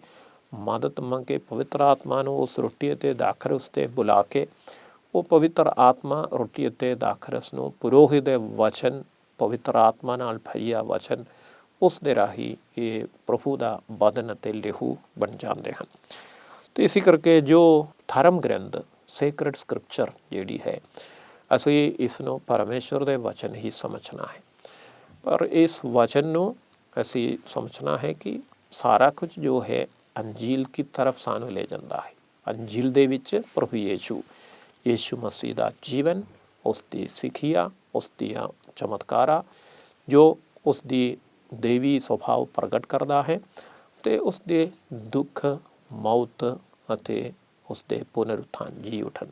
ਮਦਦ ਮੰਗ ਕੇ ਪਵਿੱਤਰ ਆਤਮਾ ਨੂੰ ਉਸ ਰੋਟੀ ਅਤੇ ਦਾਖਰਸ 'ਤੇ ਬੁਲਾ ਕੇ ਉਹ ਪਵਿੱਤਰ ਆਤਮਾ ਰੋਟੀ ਅਤੇ ਦਾਖਰਸ ਨੂੰ ਪੁਰੋਹਿਤ ਦੇ ਵਚਨ, ਪਵਿੱਤਰ ਆਤਮਾ ਨਾਲ ਭਰਿਆ ਵਚਨ, ਉਸ ਦੇ ਰਾਹੀਂ ਇਹ ਪ੍ਰਭੂ ਦਾ ਬਦਨ ਅਤੇ ਲਹੂ ਬਣ ਜਾਂਦੇ ਹਨ। ਅਤੇ ਇਸੇ ਕਰਕੇ ਜੋ ਧਰਮ ਗ੍ਰੰਥ, ਸੇਕਰਡ ਸਕ੍ਰਿਪਚਰ ਜਿਹੜੀ ਹੈ, ਅਸੀਂ ਇਸ ਨੂੰ ਪਰਮੇਸ਼ਵਰ ਦੇ ਵਚਨ ਹੀ ਸਮਝਣਾ ਹੈ। ਪਰ ਇਸ ਵਚਨ ਨੂੰ ਅਸੀਂ ਸਮਝਣਾ ਹੈ ਕਿ ਸਾਰਾ ਕੁਝ ਜੋ ਹੈ ਅੰਜੀਲ ਕੀ ਤਰਫ ਸਾਨੂੰ ਲੈ ਜਾਂਦਾ ਹੈ। ਅੰਜੀਲ ਦੇ ਵਿੱਚ ਪ੍ਰਭੂ ਯੀਸ਼ੂ ਮਸੀਹ ਦਾ ਜੀਵਨ, ਉਸ ਦੀ ਸਿੱਖਿਆ, ਉਸ ਦੀਆਂ ਚਮਤਕਾਰਾਂ, ਜੋ ਉਸ ਦੀ ਦੇਵੀ ਸੁਭਾਅ ਪ੍ਰਗਟ ਕਰਦਾ ਹੈ ਅਤੇ ਉਸ ਦੇ ਦੁੱਖ, ਮੌਤ ਅਤੇ ਉਸ ਦੇ ਪੁਨਰ ਉਥਾਨ, ਜੀ ਉਠਣ,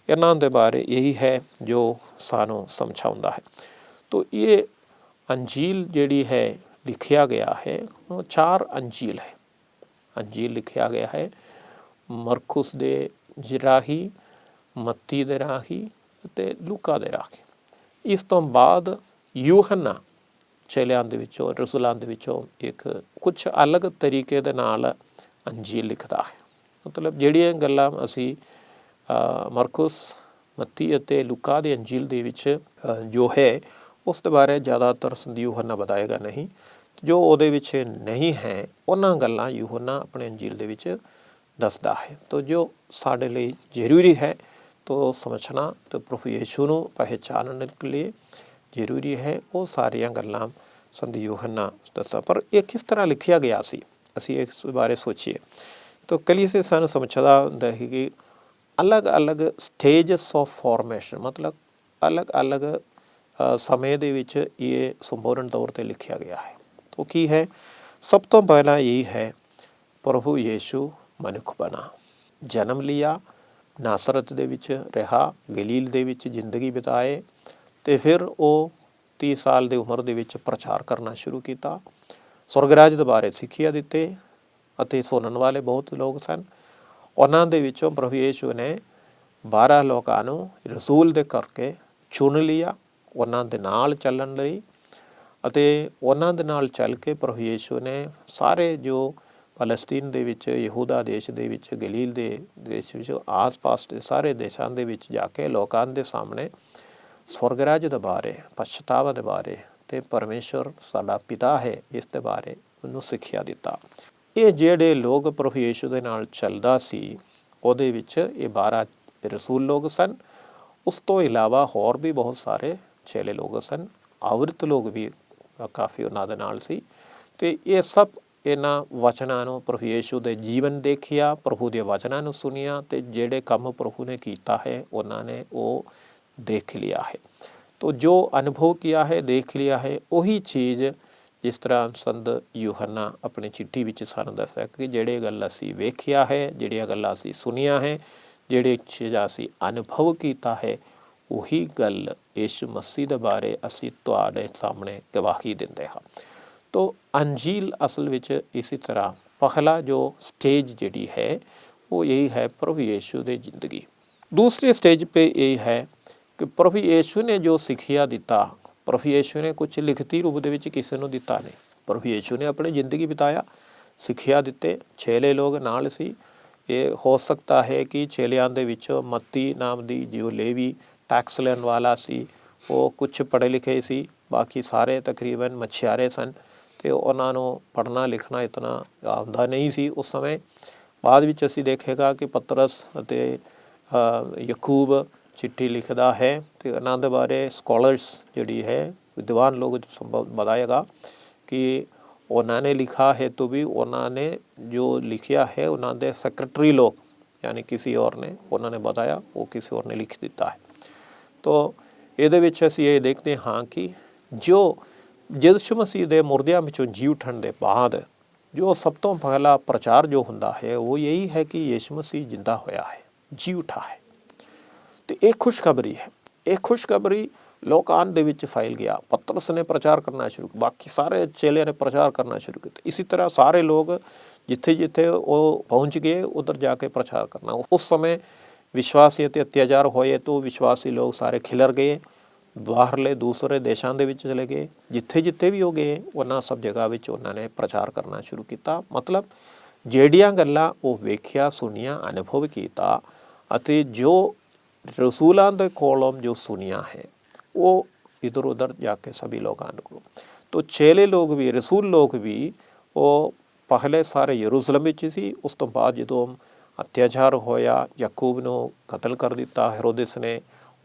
ਇਹਨਾਂ ਦੇ ਬਾਰੇ ਇਹੀ ਹੈ ਜੋ ਸਾਨੂੰ ਸਮਝਾਉਂਦਾ ਹੈ। ਤੋ ਇਹ ਅੰਜੀਲ ਜਿਹੜੀ ਹੈ ਲਿਖਿਆ ਗਿਆ ਹੈ, ਉਹ 4 ਅੰਜੀਲ ਹੈ। ਅੰਜੀਲ ਲਿਖਿਆ ਗਿਆ ਹੈ ਮਰਕੁਸ ਦੇ ਰਾਹੀਂ, ਮੱਤੀ ਦੇ ਰਾਹੀਂ ਅਤੇ ਲੂਕਾ ਦੇ ਰਾਹੀਂ। ਇਸ ਤੋਂ ਬਾਅਦ ਯੂਹੰਨਾ ਚੇਲਿਆਂ ਦੇ ਵਿੱਚੋਂ, ਰਸੂਲਾਂ ਦੇ ਵਿੱਚੋਂ ਇੱਕ ਕੁਛ ਅਲੱਗ ਤਰੀਕੇ ਦੇ ਨਾਲ ਅੰਜੀਲ ਲਿਖਦਾ ਹੈ। ਮਤਲਬ ਜਿਹੜੀਆਂ ਗੱਲਾਂ ਅਸੀਂ ਮਰਕੁਸ, ਮੱਤੀ ਅਤੇ ਲੂਕਾ ਦੀ ਅੰਜੀਲ ਦੇ ਵਿੱਚ ਜੋ ਹੈ ਉਸ ਦੇ ਬਾਰੇ ਜ਼ਿਆਦਾਤਰ ਸੰਤ ਯੂਹੰਨਾ ਬਤਾਏਗਾ ਨਹੀਂ। ਜੋ ਉਹਦੇ ਵਿੱਚ ਨਹੀਂ ਹੈ ਉਹਨਾਂ ਗੱਲਾਂ ਯੂਹੰਨਾ ਆਪਣੇ ਅੰਜੀਲ ਦੇ ਵਿੱਚ ਦੱਸਦਾ ਹੈ। ਤੋ ਜੋ ਸਾਡੇ ਲਈ ਜ਼ਰੂਰੀ ਹੈ ਤੋ ਸਮਝਣਾ ਤੇ ਪ੍ਰਭੂ ਯੀਸ਼ੂ ਨੂੰ ਪਹਿਚਾਨਣ ਲਈ ਜ਼ਰੂਰੀ ਹੈ, ਉਹ ਸਾਰੀਆਂ ਗੱਲਾਂ ਸੰਤ ਯੂਹੰਨਾ ਦੱਸਦਾ। ਪਰ ਇਹ ਕਿਸ ਤਰ੍ਹਾਂ ਲਿਖਿਆ ਗਿਆ ਸੀ, ਅਸੀਂ ਇਸ ਬਾਰੇ ਸੋਚੀਏ ਤਾਂ ਕਲੀਸਿਆ ਸਾਨੂੰ ਸਮਝਦਾ ਹੁੰਦਾ ਹੈ ਕਿ ਅਲੱਗ-ਅਲੱਗ ਸਟੇਜਸ ਆਫ ਫਾਰਮੇਸ਼ਨ, ਮਤਲਬ ਅਲੱਗ-ਅਲੱਗ ਸਮੇਂ ਦੇ ਵਿੱਚ ਇਹ ਸੰਪੂਰਨ ਤੌਰ 'ਤੇ ਲਿਖਿਆ ਗਿਆ ਹੈ। ਤਾਂ ਕੀ ਹੈ? ਸਭ ਤੋਂ ਪਹਿਲਾਂ ਇਹ ਹੈ ਪ੍ਰਭੂ ਯੀਸ਼ੂ ਮਨੁੱਖ ਬਣਾ, ਜਨਮ ਲਿਆ, ਨਾਸਰਤ ਦੇ ਵਿੱਚ ਰਿਹਾ, ਗਲੀਲ ਦੇ ਵਿੱਚ ਜ਼ਿੰਦਗੀ ਬਿਤਾਏ ਅਤੇ ਫਿਰ ਉਹ 30 ਸਾਲ ਦੀ ਉਮਰ ਦੇ ਵਿੱਚ ਪ੍ਰਚਾਰ ਕਰਨਾ ਸ਼ੁਰੂ ਕੀਤਾ। ਸਵਰਗ ਰਾਜ ਦੇ ਬਾਰੇ ਸਿੱਖਿਆ ਦਿੱਤੇ ਅਤੇ ਸੁਣਨ ਵਾਲੇ ਬਹੁਤ ਲੋਕ ਸਨ। ਉਹਨਾਂ ਦੇ ਵਿੱਚੋਂ ਪ੍ਰਭੂ ਯੀਸ਼ੂ ਨੇ 12 ਲੋਕਾਂ ਨੂੰ ਰਸੂਲ ਦੇ ਕਰਕੇ ਚੁਣ ਲਿਆ ਉਹਨਾਂ ਦੇ ਨਾਲ ਚੱਲਣ ਲਈ, ਅਤੇ ਉਹਨਾਂ ਦੇ ਨਾਲ ਚੱਲ ਕੇ ਪ੍ਰਭੂ ਯੀਸ਼ੂ ਨੇ ਸਾਰੇ ਜੋ ਫਲਸਤੀਨ ਦੇ ਵਿੱਚ, ਯਹੂਦਾ ਦੇਸ਼ ਦੇ ਵਿੱਚ, ਗਲੀਲ ਦੇ ਦੇਸ਼ ਵਿੱਚ, ਆਸ-ਪਾਸ ਦੇ ਸਾਰੇ ਦੇਸ਼ਾਂ ਦੇ ਵਿੱਚ ਜਾ ਕੇ ਲੋਕਾਂ ਦੇ ਸਾਹਮਣੇ ਸਵਰਗ ਰਾਜ ਦੇ ਬਾਰੇ, ਪਛਤਾਵਾ ਦੇ ਬਾਰੇ ਅਤੇ ਪਰਮੇਸ਼ਵਰ ਸਾਡਾ ਪਿਤਾ ਹੈ ਇਸ ਦੇ ਬਾਰੇ ਉਹਨੂੰ ਸਿੱਖਿਆ ਦਿੱਤਾ। ਇਹ ਜਿਹੜੇ ਲੋਕ ਪ੍ਰਭੂ ਯੀਸ਼ੂ ਦੇ ਨਾਲ ਚੱਲਦਾ ਸੀ ਉਹਦੇ ਵਿੱਚ ਇਹ 12 ਰਸੂਲ ਲੋਕ ਸਨ। ਉਸ ਤੋਂ ਇਲਾਵਾ ਹੋਰ ਵੀ ਬਹੁਤ ਸਾਰੇ ਚੇਲੇ ਲੋਕ ਸਨ, ਔਰਤ ਲੋਕ ਵੀ ਕਾਫੀ ਉਹਨਾਂ ਦੇ ਨਾਲ ਸੀ। ਅਤੇ ਇਹ ਸਭ ਇਹਨਾਂ ਵਚਨਾਂ ਨੂੰ ਪ੍ਰਭੂ ਯੀਸ਼ੂ ਦੇ ਜੀਵਨ ਦੇਖਿਆ, ਪ੍ਰਭੂ ਦੇ ਵਚਨਾਂ ਨੂੰ ਸੁਣਿਆ ਅਤੇ ਜਿਹੜੇ ਕੰਮ ਪ੍ਰਭੂ ਨੇ ਕੀਤਾ ਹੈ ਉਹਨਾਂ ਨੇ ਉਹ ਦੇਖ ਲਿਆ ਹੈ। ਤੋ ਜੋ ਅਨੁਭਵ ਕੀਤਾ ਹੈ, ਦੇਖ ਲਿਆ ਹੈ, ਉਹੀ ਚੀਜ਼ ਜਿਸ ਤਰ੍ਹਾਂ ਸੰਤ ਯੂਹੰਨਾ ਆਪਣੀ ਚਿੱਠੀ ਵਿੱਚ ਸਾਨੂੰ ਦੱਸਿਆ ਕਿ ਜਿਹੜੇ ਗੱਲ ਅਸੀਂ ਵੇਖਿਆ ਹੈ, ਜਿਹੜੀਆਂ ਗੱਲਾਂ ਅਸੀਂ ਸੁਣੀਆਂ ਹੈ, ਜਿਹੜੇ ਚੀਜ਼ਾਂ ਅਸੀਂ ਅਨੁਭਵ ਕੀਤਾ ਹੈ, ਉਹੀ ਗੱਲ ਯਿਸੂ ਮਸੀਹ ਦੇ ਬਾਰੇ ਅਸੀਂ ਤੁਹਾਡੇ ਸਾਹਮਣੇ ਗਵਾਹੀ ਦਿੰਦੇ ਹਾਂ। ਤੋ ਅੰਜੀਲ ਅਸਲ ਵਿੱਚ ਇਸੇ ਤਰ੍ਹਾਂ ਪਹਿਲਾ ਜੋ ਸਟੇਜ ਜਿਹੜੀ ਹੈ ਉਹ ਇਹੀ ਹੈ ਪ੍ਰਭੂ ਯੀਸ਼ੂ ਦੀ ਜ਼ਿੰਦਗੀ। ਦੂਸਰੇ ਸਟੇਜ 'ਤੇ ਇਹ ਹੈ ਕਿ ਪ੍ਰਭੂ ਯੀਸ਼ੂ ਨੇ ਜੋ ਸਿੱਖਿਆ ਦਿੱਤਾ, ਪ੍ਰਭੂ ਯੀਸ਼ੂ ਨੇ ਕੁਝ ਲਿਖਤੀ ਰੂਪ ਦੇ ਵਿੱਚ ਕਿਸੇ ਨੂੰ ਦਿੱਤਾ ਨਹੀਂ। ਪ੍ਰਭੂ ਯੀਸ਼ੂ ਨੇ ਆਪਣੀ ਜ਼ਿੰਦਗੀ ਬਿਤਾਇਆ, ਸਿੱਖਿਆ ਦਿੱਤੇ, ਚੇਲੇ ਲੋਕ ਨਾਲ ਸੀ। ਇਹ ਹੋ ਸਕਦਾ ਹੈ ਕਿ ਚੇਲਿਆਂ ਦੇ ਵਿੱਚੋਂ ਮੱਤੀ ਨਾਮ ਦੀ ਜੋ ਲੇਵੀ ਟੈਕਸ ਲੈਣ ਵਾਲਾ ਸੀ ਉਹ ਕੁਝ ਪੜ੍ਹੇ ਲਿਖੇ ਸੀ, ਬਾਕੀ ਸਾਰੇ ਤਕਰੀਬਨ ਮਛਿਆਰੇ ਸਨ ਅਤੇ ਉਹਨਾਂ ਨੂੰ ਪੜ੍ਹਨਾ ਲਿਖਣਾ ਇਤਨਾ ਆਉਂਦਾ ਨਹੀਂ ਸੀ ਉਸ ਸਮੇਂ। ਬਾਅਦ ਵਿੱਚ ਅਸੀਂ ਦੇਖੇਗਾ ਕਿ ਪਤਰਸ ਅਤੇ ਯਕੂਬ ਚਿੱਠੀ ਲਿਖਦਾ ਹੈ ਅਤੇ ਇਹਨਾਂ ਦੇ ਬਾਰੇ ਸਕਾਲਰਸ ਜਿਹੜੀ ਹੈ ਵਿਦਵਾਨ ਲੋਕ ਬਤਾਏਗਾ ਕਿ ਉਹਨਾਂ ਨੇ ਲਿਖਾ ਹੈ ਤਾਂ ਵੀ ਉਹਨਾਂ ਨੇ ਜੋ ਲਿਖਿਆ ਹੈ ਉਹਨਾਂ ਦੇ ਸੈਕਟਰੀ ਲੋਕ ਯਾਨੀ ਕਿਸੇ ਹੋਰ ਨੇ ਉਹਨਾਂ ਨੇ ਬਤਾਇਆ, ਉਹ ਕਿਸੇ ਹੋਰ ਨੇ ਲਿਖ ਦਿੱਤਾ ਹੈ। ਤੋ ਇਹਦੇ ਵਿੱਚ ਅਸੀਂ ਇਹ ਦੇਖਦੇ ਹਾਂ ਕਿ ਜੋ ਯਿਸੂ ਮਸੀਹ ਦੇ ਮੁਰਦਿਆਂ ਵਿੱਚੋਂ ਜੀ ਉੱਠਣ ਦੇ ਬਾਅਦ ਜੋ ਸਭ ਤੋਂ ਪਹਿਲਾ ਪ੍ਰਚਾਰ ਜੋ ਹੁੰਦਾ ਹੈ ਉਹ ਇਹੀ ਹੈ ਕਿ ਯਿਸੂ ਮਸੀਹ ਜਿੰਦਾ ਹੋਇਆ ਹੈ, ਜੀ ਉੱਠਾ ਹੈ। ਅਤੇ ਇਹ ਖੁਸ਼ਖਬਰੀ ਹੈ। ਇਹ ਖੁਸ਼ਖਬਰੀ ਲੋਕਾਂ ਦੇ ਵਿੱਚ ਫੈਲ ਗਿਆ। ਪਤਰਸ ਨੇ ਪ੍ਰਚਾਰ ਕਰਨਾ ਸ਼ੁਰੂ ਕੀਤਾ, ਬਾਕੀ ਸਾਰੇ ਚੇਲਿਆਂ ਨੇ ਪ੍ਰਚਾਰ ਕਰਨਾ ਸ਼ੁਰੂ ਕੀਤਾ। ਇਸੇ ਤਰ੍ਹਾਂ ਸਾਰੇ ਲੋਕ ਜਿੱਥੇ ਜਿੱਥੇ ਉਹ ਪਹੁੰਚ ਗਏ ਉੱਧਰ ਜਾ ਕੇ ਪ੍ਰਚਾਰ ਕਰਨਾ। ਉਸ ਸਮੇਂ ਵਿਸ਼ਵਾਸੀ ਅਤੇ ਅਤਿਆਚਾਰ ਹੋਏ ਤਾਂ ਵਿਸ਼ਵਾਸੀ ਲੋਕ ਸਾਰੇ ਖਿਲਰ ਗਏ, ਬਾਹਰਲੇ ਦੂਸਰੇ ਦੇਸ਼ਾਂ ਦੇ ਵਿੱਚ ਚਲੇ ਗਏ। ਜਿੱਥੇ ਜਿੱਥੇ ਵੀ ਉਹ ਗਏ ਉਹਨਾਂ ਸਭ ਜਗ੍ਹਾ ਵਿੱਚ ਉਹਨਾਂ ਨੇ ਪ੍ਰਚਾਰ ਕਰਨਾ ਸ਼ੁਰੂ ਕੀਤਾ। ਮਤਲਬ ਜਿਹੜੀਆਂ ਗੱਲਾਂ ਉਹ ਵੇਖਿਆ, ਸੁਣੀਆਂ, ਅਨੁਭਵ ਕੀਤਾ ਅਤੇ ਜੋ ਰਸੂਲਾਂ ਦੇ ਕੋਲੋਂ ਜੋ ਸੁਣਿਆ ਹੈ ਉਹ ਇੱਧਰ ਉੱਧਰ ਜਾ ਕੇ ਸਭੀ ਲੋਕਾਂ ਨੂੰ। ਤੋ ਚੇਲੇ ਲੋਕ ਵੀ, ਰਸੂਲ ਲੋਕ ਵੀ ਉਹ ਪਹਿਲੇ ਸਾਰੇ ਯਰੂਸ਼ਲਮ ਵਿੱਚ ਸੀ। ਉਸ ਤੋਂ ਬਾਅਦ ਜਦੋਂ ਅਤਿਆਚਾਰ ਹੋਇਆ, ਯਾਕੂਬ ਨੂੰ ਕਤਲ ਕਰ ਦਿੱਤਾ हेरोदेस ने,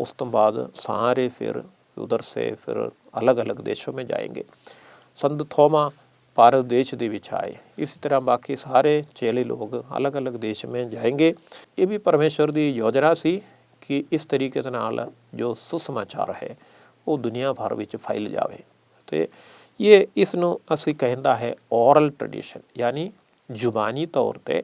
उस तो बाद सारे फिर उधर से फिर अलग अलग देशों में जाएंगे। संत थोमा भारत देश ਦੇ ਵਿੱਚ ਆਏ। इसी तरह बाकी सारे चेले लोग अलग अलग देश में जाएंगे। ये भी परमेश्वर ਦੀ ਯੋਜਨਾ ਸੀ ਕਿ ਇਸ ਤਰੀਕੇ ਦੇ ਨਾਲ ਜੋ ਸੁਸਮਾਚਾਰ ਹੈ ਉਹ ਦੁਨੀਆ ਭਰ ਵਿੱਚ ਫੈਲ ਜਾਵੇ। ਅਤੇ ਇਹ ਇਸ ਨੂੰ ਅਸੀਂ ਕਹਿੰਦਾ ਹੈ ਔਰਲ ਟ੍ਰੈਡੀਸ਼ਨ, ਯਾਨੀ ਜ਼ੁਬਾਨੀ ਤੌਰ 'ਤੇ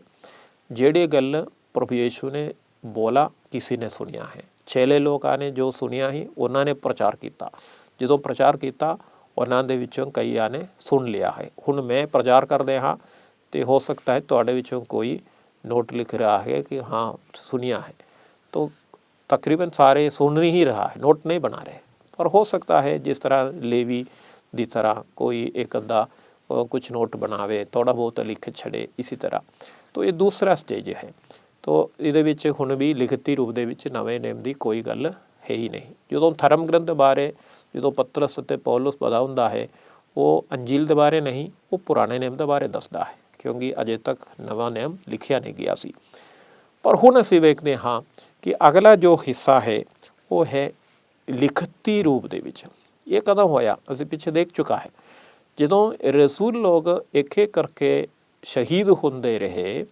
ਜਿਹੜੇ ਗੱਲ ਪ੍ਰਭੂ ਯੀਸ਼ੂ ਨੇ ਬੋਲਾ ਕਿਸੇ ਨੇ ਸੁਣਿਆ ਹੈ। ਚੇਲੇ ਲੋਕਾਂ ਨੇ ਜੋ ਸੁਣਿਆ ਹੀ ਉਹਨਾਂ ਨੇ ਪ੍ਰਚਾਰ ਕੀਤਾ। ਜਦੋਂ ਪ੍ਰਚਾਰ ਕੀਤਾ ਉਹਨਾਂ ਦੇ ਵਿੱਚੋਂ ਕਈਆਂ ਨੇ ਸੁਣ ਲਿਆ ਹੈ। ਹੁਣ ਮੈਂ ਪ੍ਰਚਾਰ ਕਰਦੇ ਹਾਂ ਅਤੇ ਹੋ ਸਕਦਾ ਹੈ ਤੁਹਾਡੇ ਵਿੱਚੋਂ ਕੋਈ ਨੋਟ ਲਿਖ ਰਿਹਾ ਹੈ ਕਿ ਹਾਂ ਸੁਣਿਆ ਹੈ, ਤਾਂ ਤਕਰੀਬਨ ਸਾਰੇ ਸੁਣ ਹੀ ਰਹਾ ਹੈ, ਨੋਟ ਨਹੀਂ ਬਣਾ ਰਹੇ। ਪਰ ਹੋ ਸਕਦਾ ਹੈ ਜਿਸ ਤਰ੍ਹਾਂ ਲੇਵੀ ਦੀ ਤਰ੍ਹਾਂ ਕੋਈ ਇੱਕ ਅੱਧਾ ਕੁਛ ਨੋਟ ਬਣਾਵੇ, ਥੋੜ੍ਹਾ ਬਹੁਤ ਲਿਖ ਛੱਡੇ, ਇਸੇ ਤਰ੍ਹਾਂ। ਤਾਂ ਇਹ ਦੂਸਰਾ ਸਟੇਜ ਹੈ। ਤਾਂ ਇਹਦੇ ਵਿੱਚ ਹੁਣ ਵੀ ਲਿਖਤੀ ਰੂਪ ਦੇ ਵਿੱਚ ਨਵੇਂ ਨੇਮ ਦੀ ਕੋਈ ਗੱਲ ਹੈ ਹੀ ਨਹੀਂ। ਜਦੋਂ ਧਰਮ ਗ੍ਰੰਥ ਬਾਰੇ ਜਦੋਂ ਪਤਰਸ ਅਤੇ ਪੌਲਸ ਵਧਾਉਂਦਾ ਹੈ ਉਹ ਅੰਜੀਲ ਦੇ ਬਾਰੇ ਨਹੀਂ, ਉਹ ਪੁਰਾਣੇ ਨਿਯਮ ਦੇ ਬਾਰੇ ਦੱਸਦਾ ਹੈ, ਕਿਉਂਕਿ ਅਜੇ ਤੱਕ ਨਵਾਂ ਨਿਯਮ ਲਿਖਿਆ ਨਹੀਂ ਗਿਆ ਸੀ। ਪਰ ਹੁਣ ਅਸੀਂ ਵੇਖਦੇ ਹਾਂ ਕਿ ਅਗਲਾ ਜੋ ਹਿੱਸਾ ਹੈ ਉਹ ਹੈ ਲਿਖਤੀ ਰੂਪ ਦੇ ਵਿੱਚ। ਇਹ ਕਦੋਂ ਹੋਇਆ ਅਸੀਂ ਪਿੱਛੇ ਦੇਖ ਚੁੱਕਾ ਹੈ। ਜਦੋਂ ਰਸੂਲ ਲੋਕ ਇੱਕ ਇੱਕ ਕਰਕੇ ਸ਼ਹੀਦ ਹੁੰਦੇ ਰਹੇ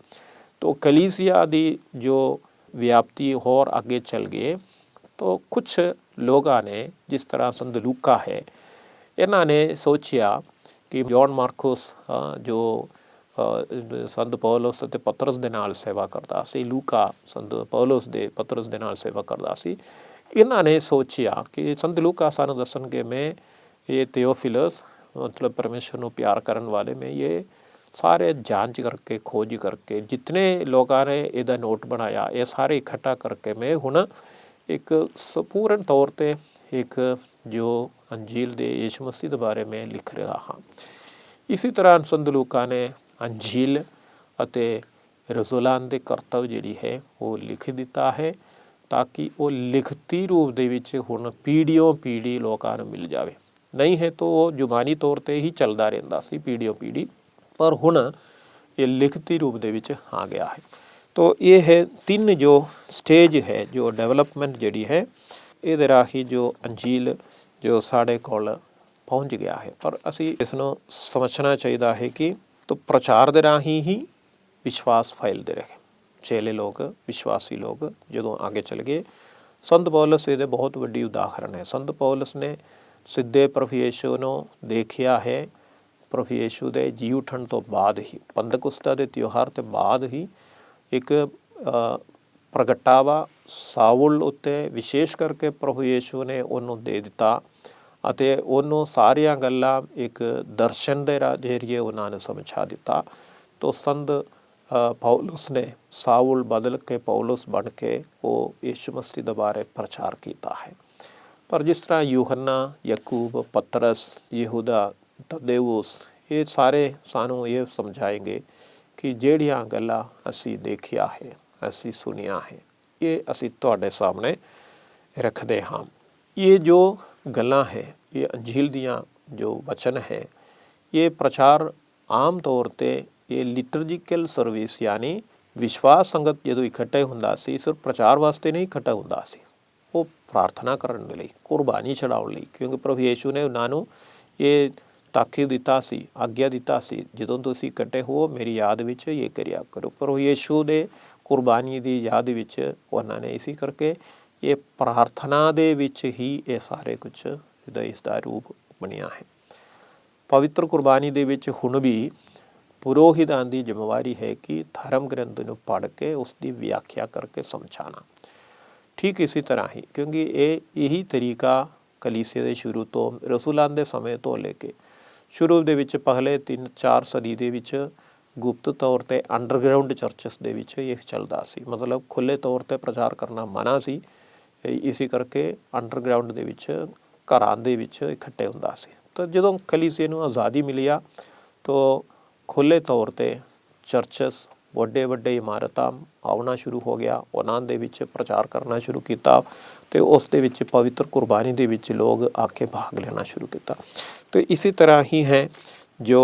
ਤਾਂ ਕਲੀਸਿया ਦੀ ਜੋ ਵਿਆਪਤੀ ਹੋਰ ਅੱਗੇ ਚੱਲ ਗਏ। ਤਾਂ ਕੁਛ ਲੋਕਾਂ ਨੇ, ਜਿਸ ਤਰ੍ਹਾਂ ਸੰਤ ਲੂਕਾ ਹੈ, ਇਹਨਾਂ ਨੇ ਸੋਚਿਆ ਕਿ ਜੌਨ ਮਾਰਕੋਸ ਜੋ ਸੰਤ ਪੌਲਸ ਅਤੇ ਪਤਰਸ ਦੇ ਨਾਲ ਸੇਵਾ ਕਰਦਾ ਸੀ, ਲੂਕਾ ਸੰਤ ਪੌਲਸ ਦੇ ਪਤਰਸ ਦੇ ਨਾਲ ਸੇਵਾ ਕਰਦਾ ਸੀ, ਇਹਨਾਂ ਨੇ ਸੋਚਿਆ ਕਿ ਸੰਤ ਲੂਕਾ ਸਾਨੂੰ ਦੱਸਣਗੇ ਮੈਂ ਇਹ ਥਿਓਫਿਲਸ मतलब परमेश्वर ਨੂੰ ਪਿਆਰ ਕਰਨ ਵਾਲੇ ਮੈਂ ਇਹ ਸਾਰੇ ਜਾਂਚ ਕਰਕੇ ਖੋਜ ਕਰਕੇ ਜਿਤਨੇ ਲੋਕਾਂ ਨੇ ਇਹਦਾ ਨੋਟ ਬਣਾਇਆ ਇਹ ਸਾਰੇ ਇਕੱਠਾ ਕਰਕੇ ਮੈਂ ਹੁਣ ਇੱਕ ਸੰਪੂਰਨ ਤੌਰ 'ਤੇ ਇੱਕ ਜੋ ਅੰਜੀਲ ਦੇ ਯਿਸੂ ਮਸੀਹ ਦੇ ਬਾਰੇ ਮੈਂ ਲਿਖ ਰਿਹਾ ਹਾਂ। ਇਸੇ ਤਰ੍ਹਾਂ ਸੰਤ ਲੂਕਾ ਨੇ ਅੰਜੀਲ ਅਤੇ ਰਸੂਲਾਂ ਦੇ ਕਰਤੱਵ ਜਿਹੜੀ ਹੈ ਉਹ ਲਿਖ ਦਿੱਤਾ ਹੈ ਤਾਂ ਕਿ ਉਹ ਲਿਖਤੀ ਰੂਪ ਦੇ ਵਿੱਚ ਹੁਣ ਪੀੜ੍ਹੀਓਂ ਪੀੜ੍ਹੀ ਲੋਕਾਂ ਨੂੰ ਮਿਲ ਜਾਵੇ। नहीं है तो वो जुबानी तौर पर ही चलता रहता सी पीढ़ियों पीढ़ी, पर हुण ये लिखती रूप दे विच आ गया है। तो ये है 3 जो स्टेज है जो डेवलपमेंट जिहड़ी है इहदे राही जो अंजील जो साढ़े कोल पहुँच गया है। पर असी इसनों समझना चाहिए है कि तो प्रचार दे राही ही विश्वास फैलते रहे। चेले लोग विश्वासी लोग जदों आगे चल गए। संत पौलस इहदे बहुत वड्डी उदाहरण है। संत पौलस ने ਸਿੱਧੇ ਪ੍ਰਭੂ ਯਿਸੂ ਨੂੰ ਦੇਖਿਆ ਹੈ। ਪ੍ਰਭੂ ਯਿਸੂ ਦੇ ਜੀ ਉੱਠਣ ਤੋਂ ਬਾਅਦ ਹੀ, ਪੰਦਕੁਸਤਾ ਦੇ ਤਿਉਹਾਰ ਤੋਂ ਬਾਅਦ ਹੀ ਇੱਕ ਪ੍ਰਗਟਾਵਾ ਸਾਊਲ ਉੱਤੇ ਵਿਸ਼ੇਸ਼ ਕਰਕੇ ਪ੍ਰਭੂ ਯਿਸੂ ਨੇ ਉਹਨੂੰ ਦੇ ਦਿੱਤਾ ਅਤੇ ਉਹਨੂੰ ਸਾਰੀਆਂ ਗੱਲਾਂ ਇੱਕ ਦਰਸ਼ਨ ਦੇ ਜ਼ਰੀਏ ਉਹਨਾਂ ਨੇ ਸਮਝਾ ਦਿੱਤਾ। तो संत पौलुस ने साउल बदल के पौलुस बन के वो यीशु मसीह दे बारे प्रचार किया है। पर जिस तरह यूहन्ना, यकूब, पतरस, यहूदा, तदेउस ये सारे सानू ये समझाएंगे कि ਜਿਹੜੀਆਂ ਗੱਲਾਂ ਅਸੀਂ ਦੇਖਿਆ ਹੈ, ਅਸੀਂ ਸੁਣਿਆ है, ये ਅਸੀਂ ਤੁਹਾਡੇ ਸਾਹਮਣੇ रखते हाँ। ये जो गल्लां है, ये अंजील दियाँ जो वचन है, ये प्रचार आम तौर पर ये लिटर्जिकल सर्विस यानी विश्वास संगत जो इकट्ठे हुंदा सी सिर्फ प्रचार वास्ते नहीं इकट्ठा हुंदा सी, वो प्रार्थना करने लई, कुर्बानी चढ़ाउण लई, क्योंकि प्रभु यीशु ने उन्हां नूं ये ताकीद दिता सी, आग्ञा दिता सी, जदों तुसीं इकट्ठे हो मेरी याद विच ये करिया करो। प्रभु यीशु दे कुर्बानी दी याद विच उन्हां ने इसी करके ये प्रार्थना दे विच ही ये सारे कुछ इसदा रूप बनिया है। पवित्र कुर्बानी दे विच हुण भी पुरोहितां दी जिम्मेवारी है कि धर्म ग्रंथ नूं पढ़ के उसकी व्याख्या करके समझाना। ठीक इसी तरह ही, क्योंकि यही तरीका कलीसिया दे शुरू तो रसूलां दे समय तो लेके शुरू दे विच पहले 3-4 सदी दे विच गुप्त तौर ते अंडरग्राउंड चर्चस दे विच ये चलदा सी, मतलब खुले तौर ते प्रचार करना मना सी। इसी करके अंडरग्राउंड दे विच घरां दे विच इकट्ठे हुंदा सी। तो जदों कलीसिया नूं आज़ादी मिली आ तो खुले तौर ते चर्चस ਵੱਡੇ ਵੱਡੇ ਇਮਾਰਤਾਂ ਆਉਣਾ ਸ਼ੁਰੂ ਹੋ ਗਿਆ, ਉਹਨਾਂ ਦੇ ਵਿੱਚ ਪ੍ਰਚਾਰ ਕਰਨਾ ਸ਼ੁਰੂ ਕੀਤਾ ਅਤੇ ਉਸ ਦੇ ਵਿੱਚ ਪਵਿੱਤਰ ਕੁਰਬਾਨੀ ਦੇ ਵਿੱਚ ਲੋਕ ਆ ਕੇ ਭਾਗ ਲੈਣਾ ਸ਼ੁਰੂ ਕੀਤਾ। तो इसी तरह ही है जो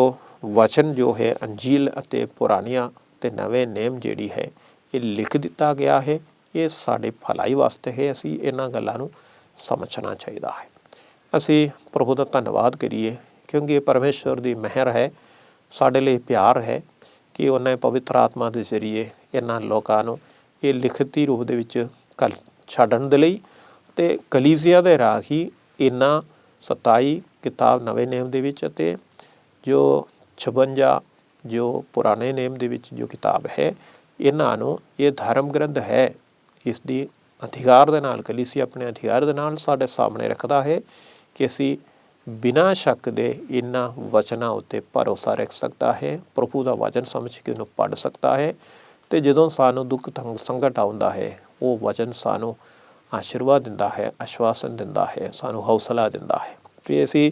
वचन जो है अंजील ਅਤੇ ਪੁਰਾਣੀਆਂ ਅਤੇ ਨਵੇਂ ਨੇਮ ਜਿਹੜੀ ਹੈ ਇਹ ਲਿਖ ਦਿੱਤਾ ਗਿਆ ਹੈ। ਇਹ ਸਾਡੇ ਭਲਾਈ ਵਾਸਤੇ ਹੈ, ਅਸੀਂ ਇਹਨਾਂ ਗੱਲਾਂ ਨੂੰ ਸਮਝਣਾ ਚਾਹੀਦਾ ਹੈ। ਅਸੀਂ ਪ੍ਰਭੂ ਦਾ ਧੰਨਵਾਦ ਕਰੀਏ ਕਿਉਂਕਿ ਇਹ ਪਰਮੇਸ਼ਵਰ ਦੀ ਮਿਹਰ ਹੈ, ਸਾਡੇ ਲਈ ਪਿਆਰ ਹੈ ਕਿ ਉਹਨਾਂ ਪਵਿੱਤਰ ਆਤਮਾ ਦੇ ਜ਼ਰੀਏ ਇਹਨਾਂ ਲੋਕਾਂ ਨੂੰ ਇਹ ਲਿਖਤੀ ਰੂਪ ਦੇ ਵਿੱਚ ਛੱਡਣ ਦੇ ਲਈ ਅਤੇ ਕਲੀਸਿਆ ਦੇ ਰਾਹ ਹੀ ਇਹਨਾਂ 27 ਕਿਤਾਬ ਨਵੇਂ ਨੇਮ ਦੇ ਵਿੱਚ ਅਤੇ ਜੋ 56 ਜੋ ਪੁਰਾਣੇ ਨੇਮ ਦੇ ਵਿੱਚ ਜੋ ਕਿਤਾਬ ਹੈ ਇਹਨਾਂ ਨੂੰ ਇਹ ਧਰਮ ਗ੍ਰੰਥ ਹੈ, ਇਸ ਦੀ ਅਧਿਕਾਰ ਦੇ ਨਾਲ ਕਲੀਸਿਆ ਆਪਣੇ ਅਧਿਕਾਰ ਦੇ ਨਾਲ ਸਾਡੇ ਸਾਹਮਣੇ ਰੱਖਦਾ ਹੈ ਕਿ ਅਸੀਂ ਬਿਨਾਂ ਸ਼ੱਕ ਦੇ ਇਹਨਾਂ ਵਚਨਾਂ ਉੱਤੇ ਭਰੋਸਾ ਰੱਖ ਸਕਦਾ ਹੈ, ਪ੍ਰਭੂ ਦਾ ਵਚਨ ਸਮਝ ਕੇ ਉਹਨੂੰ ਪੜ੍ਹ ਸਕਦਾ ਹੈ ਅਤੇ ਜਦੋਂ ਸਾਨੂੰ ਦੁੱਖ ਸੰਕਟ ਆਉਂਦਾ ਹੈ ਉਹ ਵਚਨ ਸਾਨੂੰ ਆਸ਼ੀਰਵਾਦ ਦਿੰਦਾ ਹੈ, ਆਸ਼ਵਾਸਨ ਦਿੰਦਾ ਹੈ, ਸਾਨੂੰ ਹੌਸਲਾ ਦਿੰਦਾ ਹੈ। ਫਿਰ ਅਸੀਂ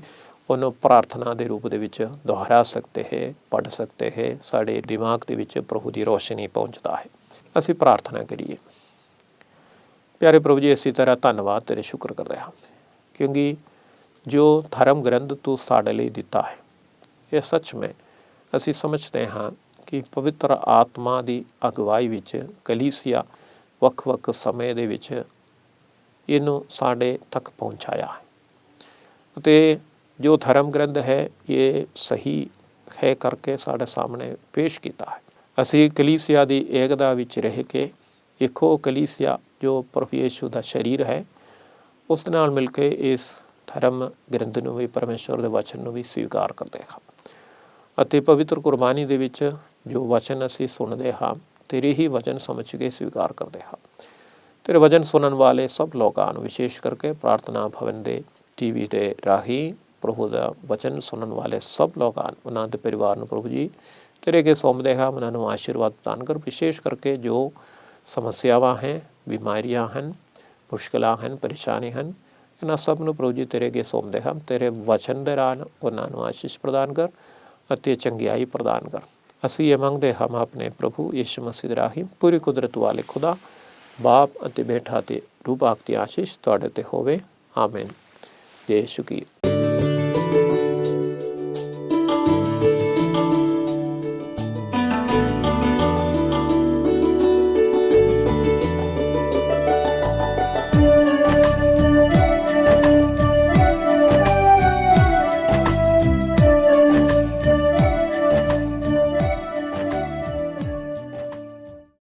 ਉਹਨੂੰ ਪ੍ਰਾਰਥਨਾ ਦੇ ਰੂਪ ਦੇ ਵਿੱਚ ਦੁਹਰਾ ਸਕਦੇ ਹੈ, ਪੜ੍ਹ ਸਕਦੇ ਹੈ, ਸਾਡੇ ਦਿਮਾਗ ਦੇ ਵਿੱਚ ਪ੍ਰਭੂ ਦੀ ਰੋਸ਼ਨੀ ਪਹੁੰਚਦਾ ਹੈ। ਅਸੀਂ ਪ੍ਰਾਰਥਨਾ ਕਰੀਏ। ਪਿਆਰੇ ਪ੍ਰਭੂ ਜੀ, ਇਸੇ ਤਰ੍ਹਾਂ ਧੰਨਵਾਦ ਤੇਰੇ ਸ਼ੁਕਰ ਕਰ ਰਿਹਾ ਕਿਉਂਕਿ ਜੋ ਧਰਮ ਗ੍ਰੰਥ ਤੂੰ ਸਾਡੇ ਲਈ ਦਿੱਤਾ ਹੈ, ਇਹ ਸੱਚ ਵਿੱਚ ਅਸੀਂ ਸਮਝਦੇ ਹਾਂ ਕਿ ਪਵਿੱਤਰ ਆਤਮਾ ਦੀ ਅਗਵਾਈ ਵਿੱਚ ਕਲੀਸਿਆ ਵੱਖ-ਵੱਖ ਸਮੇਂ ਦੇ ਵਿੱਚ ਇਹਨੂੰ ਸਾਡੇ ਤੱਕ ਪਹੁੰਚਾਇਆ ਹੈ ਅਤੇ ਜੋ ਧਰਮ ਗ੍ਰੰਥ ਹੈ ਇਹ ਸਹੀ ਹੈ ਕਰਕੇ ਸਾਡੇ ਸਾਹਮਣੇ ਪੇਸ਼ ਕੀਤਾ ਹੈ। ਅਸੀਂ ਕਲੀਸਿਆ ਦੀ ਏਕਤਾ ਵਿੱਚ ਰਹਿ ਕੇ ਇੱਕੋ ਕਲੀਸਿਆ ਜੋ ਪ੍ਰਭੂ ਯਿਸੂ ਦਾ ਸਰੀਰ ਹੈ ਉਸ ਨਾਲ ਮਿਲ ਕੇ ਇਸ ਧਰਮ ਗ੍ਰੰਥ ਨੂੰ ਵੀ, ਪਰਮੇਸ਼ਵਰ ਦੇ ਵਚਨ ਨੂੰ ਵੀ ਸਵੀਕਾਰ ਕਰਦੇ ਹਾਂ ਅਤੇ ਪਵਿੱਤਰ ਕੁਰਬਾਨੀ ਦੇ ਵਿੱਚ ਜੋ ਵਚਨ ਅਸੀਂ ਸੁਣਦੇ ਹਾਂ ਤੇਰੇ ਹੀ ਵਚਨ ਸਮਝ ਕੇ ਸਵੀਕਾਰ ਕਰਦੇ ਹਾਂ। ਤੇਰੇ ਵਚਨ ਸੁਣਨ ਵਾਲੇ ਸਭ ਲੋਕਾਂ ਨੂੰ, ਵਿਸ਼ੇਸ਼ ਕਰਕੇ ਪ੍ਰਾਰਥਨਾ ਭਵਨ ਦੇ TV ਦੇ ਰਾਹੀਂ ਪ੍ਰਭੂ ਦਾ ਵਚਨ ਸੁਣਨ ਵਾਲੇ ਸਭ ਲੋਕਾਂ ਨੂੰ, ਉਹਨਾਂ ਦੇ ਪਰਿਵਾਰ ਨੂੰ ਪ੍ਰਭੂ ਜੀ ਤੇਰੇ ਅੱਗੇ ਸੌਂਪਦੇ ਹਾਂ। ਉਹਨਾਂ ਨੂੰ ਆਸ਼ੀਰਵਾਦ ਪ੍ਰਦਾਨ ਕਰ, ਵਿਸ਼ੇਸ਼ ਕਰਕੇ ਜੋ ਸਮੱਸਿਆਵਾਂ ਹੈ, ਬਿਮਾਰੀਆਂ ਹਨ, ਮੁਸ਼ਕਿਲਾਂ ਹਨ, ਪਰੇਸ਼ਾਨੀ ਹਨ, ਇਹਨਾਂ ਸਭ ਨੂੰ ਪ੍ਰਭੂ ਜੀ ਤੇਰੇ ਅੱਗੇ ਸੌਂਪਦੇ ਹਾਂ। ਤੇਰੇ ਵਚਨ ਦੇ ਰਾਹ ਉਹਨਾਂ ਨੂੰ ਆਸ਼ੀਸ਼ ਪ੍ਰਦਾਨ ਕਰ ਅਤੇ ਚੰਗਿਆਈ ਪ੍ਰਦਾਨ ਕਰ। ਅਸੀਂ ਇਹ ਮੰਗਦੇ ਹਾਂ ਆਪਣੇ ਪ੍ਰਭੂ ਯਿਸੂ ਮਸੀਹ ਦੇ ਰਾਹੀਂ। ਪੂਰੀ ਕੁਦਰਤ ਵਾਲੇ ਖੁਦਾ ਬਾਪ ਅਤੇ ਬੇਟਾ ਅਤੇ ਰੂਹ ਪਾਕ ਦੀ ਆਸ਼ੀਸ਼ ਤੁਹਾਡੇ ਤੇ ਹੋਵੇ। ਆਮੀਨ। ਜੈ ਯਿਸੂ ਕੀ